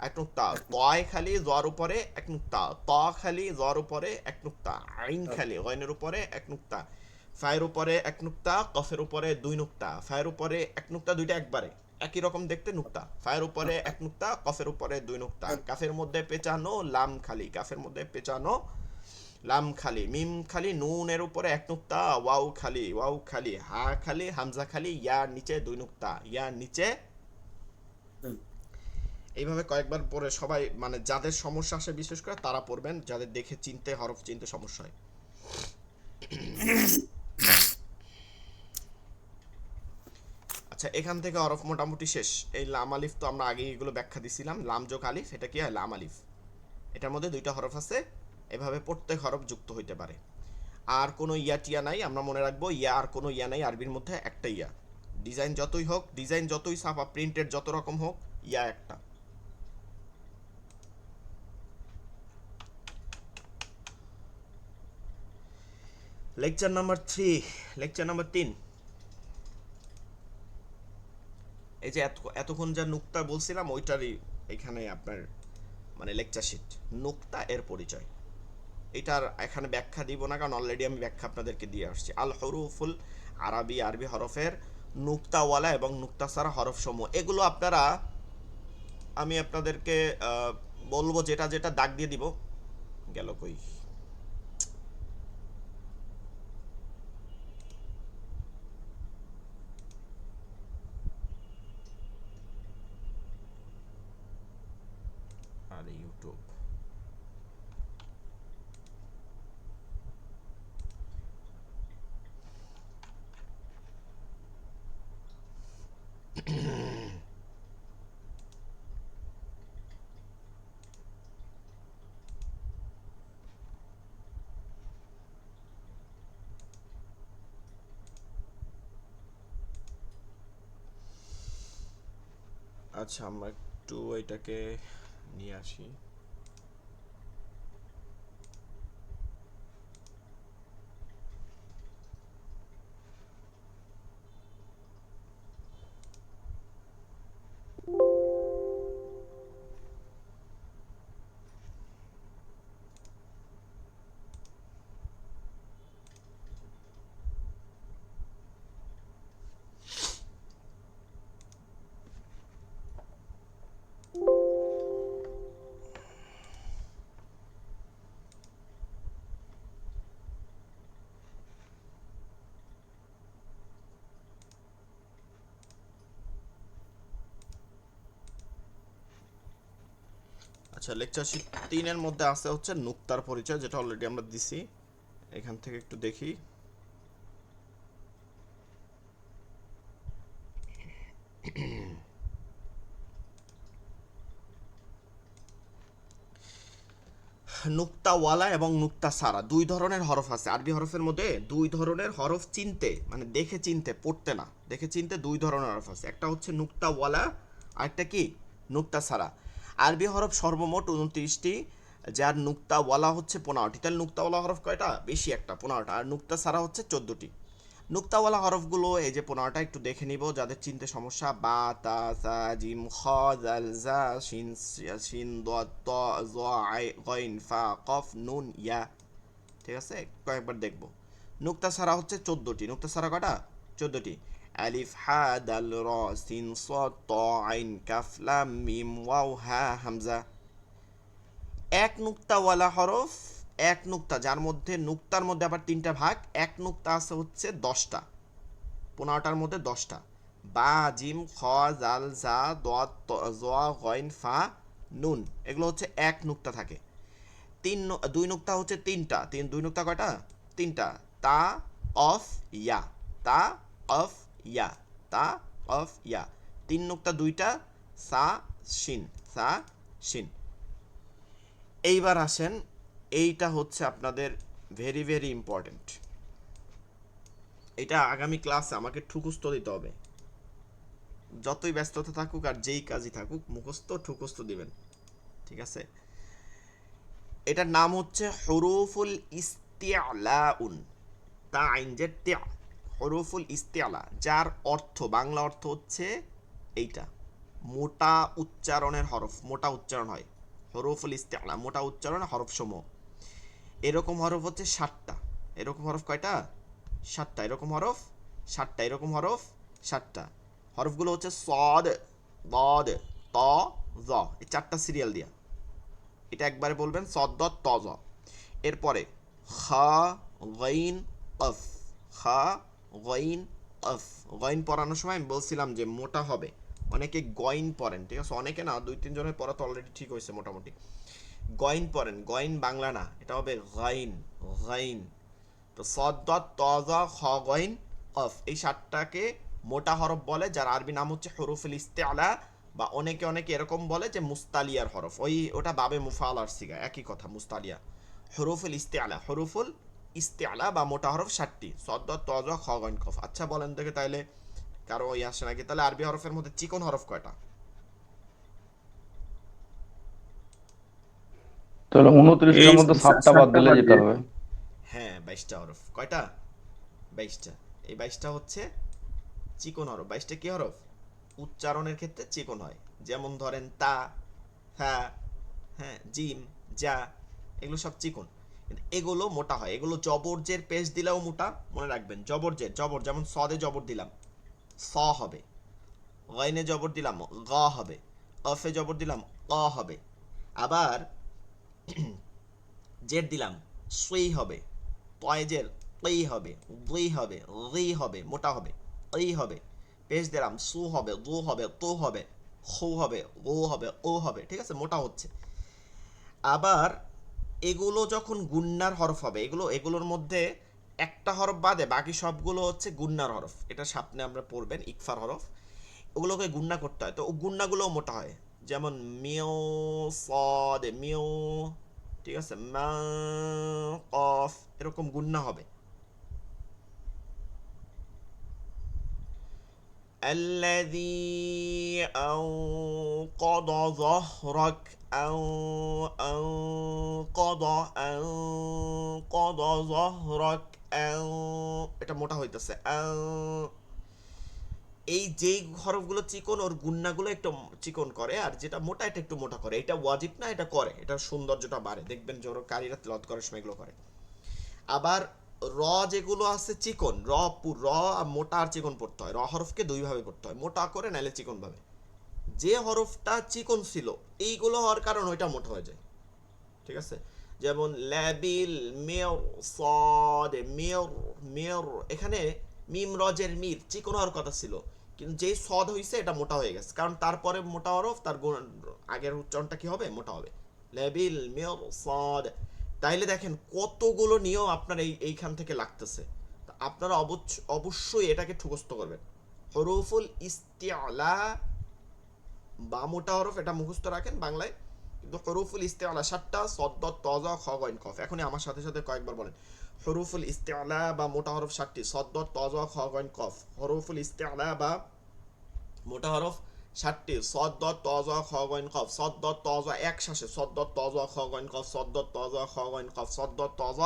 Speaker 1: এক নুক্তা। তয় খালি, জর উপরে এক নুক্তা, ত খালি, জর উপরে এক নুক্তা। আইন খালি, গয়নের উপরে এক নুক্তা। ফায়ের উপরে এক নুক্তা, কফের উপরে দুই নুক্তা। ফায়ের উপরে এক নুক্তা, দুইটা একবারে একই রকম দেখতে নুক্তা। ফায়ের উপরে এক নুক্তা, কফের উপরে দুই নুক্তা। কাফের মধ্যে পেঁচানো লাম খালি, কাফের মধ্যে পেঁচানো লাম খালি। মিম খালি, নুনের উপরে এক নুক্তা, ওয়াও খালি, ওয়াও খালি। হা খালি, হামজা খালি, ইয়ার নিচে দুই নুক্তা, ইয়ার নিচে। এইভাবে কয়েকবার পরে সবাই, মানে যাদের সমস্যা আসে বিশেষ করে তারা পড়বেন, যাদের দেখে চিনতে, হরফ চিনতে সমস্যা হয়। আচ্ছা, এখান থেকে হরফ মোটামুটি শেষ। এই লাম আলিফ তো আমরা আগে এগুলো ব্যাখ্যা দিছিলাম। লাম যোগ আলিফ, এটা কি হয়? লাম আলিফ। এটার মধ্যে দুইটা হরফ আছে, এভাবে প্রত্যেক হরফ যুক্ত হইতে পারে। আর কোনো ইয়া টিয়া নাই, আমরা মনে রাখবো ইয়া আর কোনো ইয়া নাই আরবির মধ্যে, একটা ইয়া। ডিজাইন যতই হোক, ডিজাইন যতই ছাপা, প্রিন্টেড যত রকম হোক, ইয়া একটা। Lecture number 3, lecture number 3। এই যে এতক্ষণ যা নুক্তা বলছিলাম ওইটারই এখানে আপনার মানে লেকচার শিট, নুক্তা এর পরিচয়। এটার এখানে ব্যাখ্যা দিব না, কারণ অলরেডি আমি ব্যাখ্যা আপনাদেরকে দিয়ে আসছি। আল হরুফুল আরবি, আরবি হরফের নুক্তাওয়ালা এবং নুক্তা ছাড়া হরফ সমূহ, এগুলো আপনারা, আমি আপনাদেরকে বলবো যেটা যেটা দাগ দিয়ে দিব। গেল কই? আরে ইউটিউব, আচ্ছা আমরা একটু এটাকে নিয়ে আসি। আচ্ছা লেকচার শীট 3 এর মধ্যে আছে হচ্ছে নুক্তার পরিচয়, যেটা অলরেডি আমরা দিছি। এখান থেকে একটু দেখি। নুক্তাওয়ালা এবং নুক্তা সারা দুই ধরনের হরফ আছে আরবি হরফের মধ্যে। দুই ধরনের হরফ চিনতে, মানে দেখে চিনতে, পড়তে না, দেখে চিনতে দুই ধরনের হরফ আছে। একটা হচ্ছে নুক্তাওয়ালা আর একটা কি নুক্তা সারা। আরবি হরফ সর্বমোট 29টি, যার নুক্তাওয়ালা হচ্ছে 15টি। তাহলে নুক্তাওয়ালা হরফ কয়টা? বেশি, একটা, 15টা। আর নুক্তা সারা হচ্ছে 14টি। নুক্তাওয়ালা হরফগুলো এই যে 15টা একটু দেখে নিব যাদের চিনতে সমস্যা। বা, তা, সা, জিম, খ, জাল, জা, শিন, শিন, দাদ, ত, জ, আই, গইন, ফা, কফ, নুন, ইয়া। ঠিক আছে, কয়েকবার দেখব। নুক্তা সারা হচ্ছে 14টি। নুক্তা সারা কয়টা? 14টি। আলিফ, হা, দাল, র, সিন, সাদ, ত, আইন, কাফ, লাম, মিম, ওয়াও, হা, হামজা। এক নুক্তাওয়ালা হরফ, এক নুক্তা, যার মধ্যে নুক্তার মধ্যে আবার 3টা ভাগ। এক নুক্তা আছে হচ্ছে 10টা, 15টার মধ্যে 10টা। বা, জিম, খ, জাল, জা, দত, জ, গইন, ফা, নুন, এগুলো হচ্ছে এক নুক্তা থাকে। দুই নুক্তা হচ্ছে 3টা। দুই নুক্তা কয়টা? 3টা। তা, অফ, ইয়া, তা, অফ, ইয়া, তা, অফ, ইয়া। 3 নুক্তা 2টা, সা, শিন, সা, শিন। এইবার আসেন, এইটা হচ্ছে আপনাদের ভেরি ভেরি ইম্পর্টেন্ট। এটা আগামী ক্লাসে আমাকে ঠুকুস্ত দিতে হবে। যতই ব্যস্ততা থাকুক আর যেই কাজই থাকুক, মুখস্থ ঠুকুস্ত দিবেন, ঠিক আছে? এটার নাম হচ্ছে হুরুফুল ইস্তিআলাউন। তা আইন যে তিয়া, হুরুফুল ইস্তিআলা, যার অর্থ, বাংলা অর্থ হচ্ছে এইটা, মোটা উচ্চারণের হরফ, মোটা উচ্চারণ হয়। হরফুল ইস্তিআলা, মোটা উচ্চারণ হরফ সমূহ। এরকম হরফ হচ্ছে 7টা। এরকম হরফ কয়টা? 7টা। এরকম হরফ 7টা। এরকম হরফ 7টা। হরফগুলো হচ্ছে সদ, দদ, ত, জ। এই 4টা সিরিয়াল দিয়া এটা একবারে বলবেন, সদ, দদ, ত, জ। এরপরে খা, গাইন, কফ, খা, গাইন, কফ। গাইন পড়ানোর সময় আমি বলছিলাম যে মোটা হবে। অনেকে গইন পড়েন, ঠিক আছে? অনেকে না, 2-3 জনের পড়া তো অলরেডি ঠিক হয়েছে মোটামুটি। গইন পড়েন, গইন বাংলা না, এটা হবে গাইন, গাইন। তো সদ, দদ, ত, জ, খ, গইন, কফ, এই 7টাকে মোটা হরফ বলে, যার আরবি নাম হচ্ছে হুরুফুল ইস্তিআলা, বা অনেকে অনেকে এরকম বলে যে মুস্তালিয়ার হরফ। ওটা বাবে মুফালার সিগা, একই কথা, মুস্তালিয়া। হুরুফুল ইস্তিআলা, হুরুফুল ইস্তিআলা বা মোটা হরফ 7টি, সদ, দদ, ত, জ, খ, গইন, কফ। আচ্ছা বলেন দেখে তাইলে, কারো ওই আসে নাকি? তাহলে আরবি হরফের মধ্যে চিকন হরফ কয়টা?
Speaker 2: তাহলে 29টার মধ্যে 7টা বাদ দিলে যেটা হবে।
Speaker 1: হ্যাঁ, 22টা হরফ। কয়টা? 22টা। এই 22টা হচ্ছে চিকন হরফ। 22টা কি হরফ? উচ্চারণের ক্ষেত্রে চিকন হয়। যেমন ধরেন তা, হ্যাঁ, হ্যাঁ, জিম, যা, এগুলো সব চিকন। কিন্তু এগুলো মোটা হয়। এগুলো জবরজের পেশ দিলেও মোটা, মনে রাখবেন। জবরজের, জবর, যেমন সদে জবর দিলাম, স হবে। গাইনে জবর দিলাম, গ হবে। অফে জবর দিলাম, অ হবে। আবার জের দিলাম, সুই হবে। তয় জের, তৈ হবে। দুই হবে, রি হবে, মোটা হবে। এই হবে। পেশ দিলাম, সু হবে, দু হবে, তো হবে, খু হবে, ও হবে, ও হবে। ঠিক আছে, মোটা হচ্ছে। আবার এগুলো যখন গুন্নার হরফ হবে, এগুলোর মধ্যে একটা হরফ বাদে বাকি সবগুলো হচ্ছে গুন্নার হরফ। এটা সামনে আমরা পড়বেন, ইকফার হরফ। ওগুলোকে গুণনা করতে হয়, তো ও গুণনাগুলোও মোটা হয়, যেমন মিও সদ মিও, ঠিক আছে, মা কফ, এরকম গুণনা হবে। الذي أنقض ظهرك أنقض ظهرك এটা মোটা হইতেছে। এই যেই হরফগুলো চিকন ওর গুন্নাগুলো একটু চিকন করে, আর যেটা মোটা এটা একটু মোটা করে। এটা ওয়াজিব না, এটা করে, এটা সৌন্দর্যটা বাড়ে, দেখবেন জোর কারীরা তেলাওয়াত করার সময় এগুলো করে। আবার র যেগুলো আছে চিকন, র আর মোটা আর চিকন পড়তে হয়। র হরফকে দুই ভাবে পড়তে হয়, মোটা করে নাইলে চিকন ভাবে। যে হরফটা চিকন ছিল এইগুলো হওয়ার কারণ ওইটা মোটা হয়ে যায়, ঠিক আছে। যেমন ল্যাবিল মেয়র সদ মেয়র মেয়র, এখানে মিম রজের মির চিকন হওয়ার কথা ছিল, কিন্তু যেই সদ হইছে এটা মোটা হয়ে গেছে, কারণ তারপরে মোটা হরফ তার আগের উচ্চারণটা কি হবে, মোটা হবে। ল্যাবিল মেয়র সদ। তাইলে দেখেন কতগুলো নিয়ম আপনার এইখান থেকে লাগতেছে। আপনারা অবশ্যই এটাকে ঠুকস্থ করবেন। হরফুল ইস্তিআলা বা মোটা হরফ, এটা মুখস্থ রাখেন বাংলায়, কিন্তু হরফুল ইস্তিআলা 7টা, সদ তজ খ গইন কফ। এখনই আমার সাথে সাথে কয়েকবার বলেন, হরফুল ইস্তিআলা বা মোটা হরফ 7টি, সদ তজ খ গইন কফ। হরফুল ইস্তিআলা বা মোটা হরফ 7টি, সদ তজ খ গইন কফ। সদ তজ এক শ্বাসে, সদ তজ খ গইন কফ, সদ তজ খ গইন কফ, সদ তজ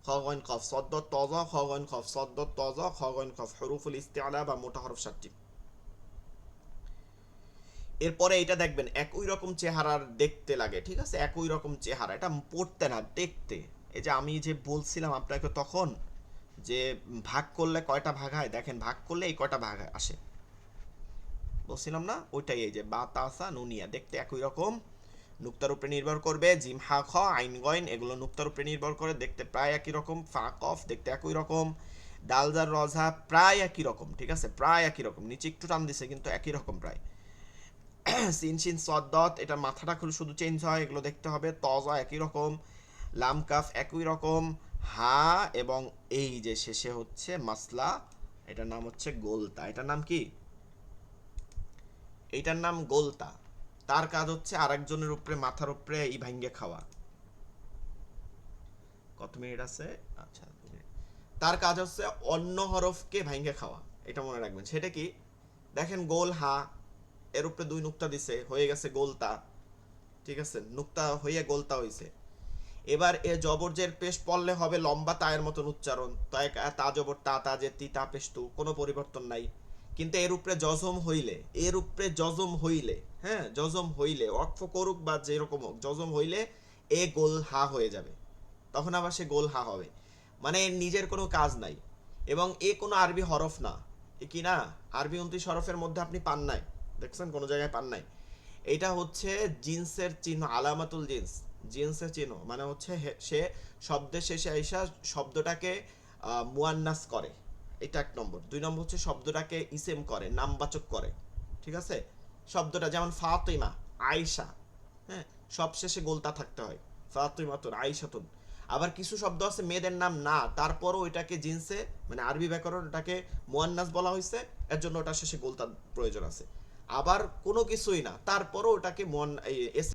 Speaker 1: খ গইন কফ, সদ তজ খ গইন কফ, সদ তজ খ গইন কফ। হরফুল ইস্তিআলা বা মোটা হরফ 7টি। এরপরে এটা দেখবেন একই রকম চেহারার দেখতে লাগে, ঠিক আছে, একই রকম চেহারা, এটা পড়তে না দেখতে। এই যে আমি যে বলছিলাম আপনাকে তখন যে ভাগ করলে কয়টা ভাগ হয়, দেখেন ভাগ করলে এই কয়টা ভাগ আসে বলছিলাম না, ওইটাই। এই যে বা তাসা নুনিয়া দেখতে একই রকম, নুক্তার উপরে নির্ভর করবে। জিম হা খ আইন গইন এগুলো নুক্তার উপরে নির্ভর করে, দেখতে প্রায় একই রকম। ফা কফ দেখতে একই রকম। ডালজার রজা প্রায় একই রকম, ঠিক আছে, প্রায় একই রকম, নিচে একটু টান দিছে কিন্তু একই রকম প্রায়। সিন শিন সদ্দত, এটা মাথাটা খুব শুধু চেঞ্জ হয়, এগুলো দেখতে হবে। তজা একই রকম, লাম কাফ একই রকম, হা এবং এই যে শেষে হচ্ছে মাসলা, এটার নাম হচ্ছে গোলতা। এটার নাম কি, এইটার নাম গোলতা। তার কাজ হচ্ছে আরেকজনের উপরে মাথার উপরে এই ভাঙ্গে খাওয়া। কত মিনিট আছে, আচ্ছা তার কাজ হচ্ছে অন্য হরফকে ভাঙ্গে খাওয়া, এটা মনে রাখবেন। সেটা কি, দেখেন গোল হা, এর উপরে 2 নুক্তা দিছে, হয়ে গেছে গোলতা, ঠিক আছে, নুক্তা হয়ে গোলতা হইছে। এবার এ জবরজের পেশ পড়লে হবে লম্বা তায়ের মতন উচ্চারণ, তা জবর তা, তা যে তি, তা পেশ তু, কোনো পরিবর্তন নাই। কিন্তু এর উপরে জজম হইলে, এর উপরে জজম হইলে, হ্যাঁ জজম হইলে, ওয়াকফ করুক বা যেরকম হোক, জজম হইলে এ গোল হা হয়ে যাবে, তখন আবার সে গোল হা হবে, মানে এর নিজের কোনো কাজ নাই। এবং এ কোনো আরবি হরফ না, এ কি না আরবি 29 হরফের মধ্যে আপনি পান নাই, দেখছেন কোনো জায়গায় পান নাই। এটা হচ্ছে জিন্সের চিহ্ন, আলামাতুল জিন্স, জিন্সের চিহ্ন, মানে হচ্ছে সে শব্দের শেষে আইসা শব্দটাকে মুয়ান্নাস করে, এটা 1 নম্বর। 2 নম্বর হচ্ছে শব্দটাকে ইসেম করে, নামবাচক করে, ঠিক আছে। শব্দটা যেমন ফাতিমা, আয়েশা, হ্যাঁ সব শেষে গোলতা থাকতে হয়, ফাতিমাতুন আয়েশাতুন। আবার কিছু শব্দ আছে মেয়েদের নাম না, তারপরও এটাকে জিন্সে মানে আরবি ব্যাকরণ এটাকে মুয়ান্নাস বলা হয়েছে, এর জন্য ওটা শেষে গোলতার প্রয়োজন আছে। আবার কোনো কিছুই না, তারপরও ওটাকে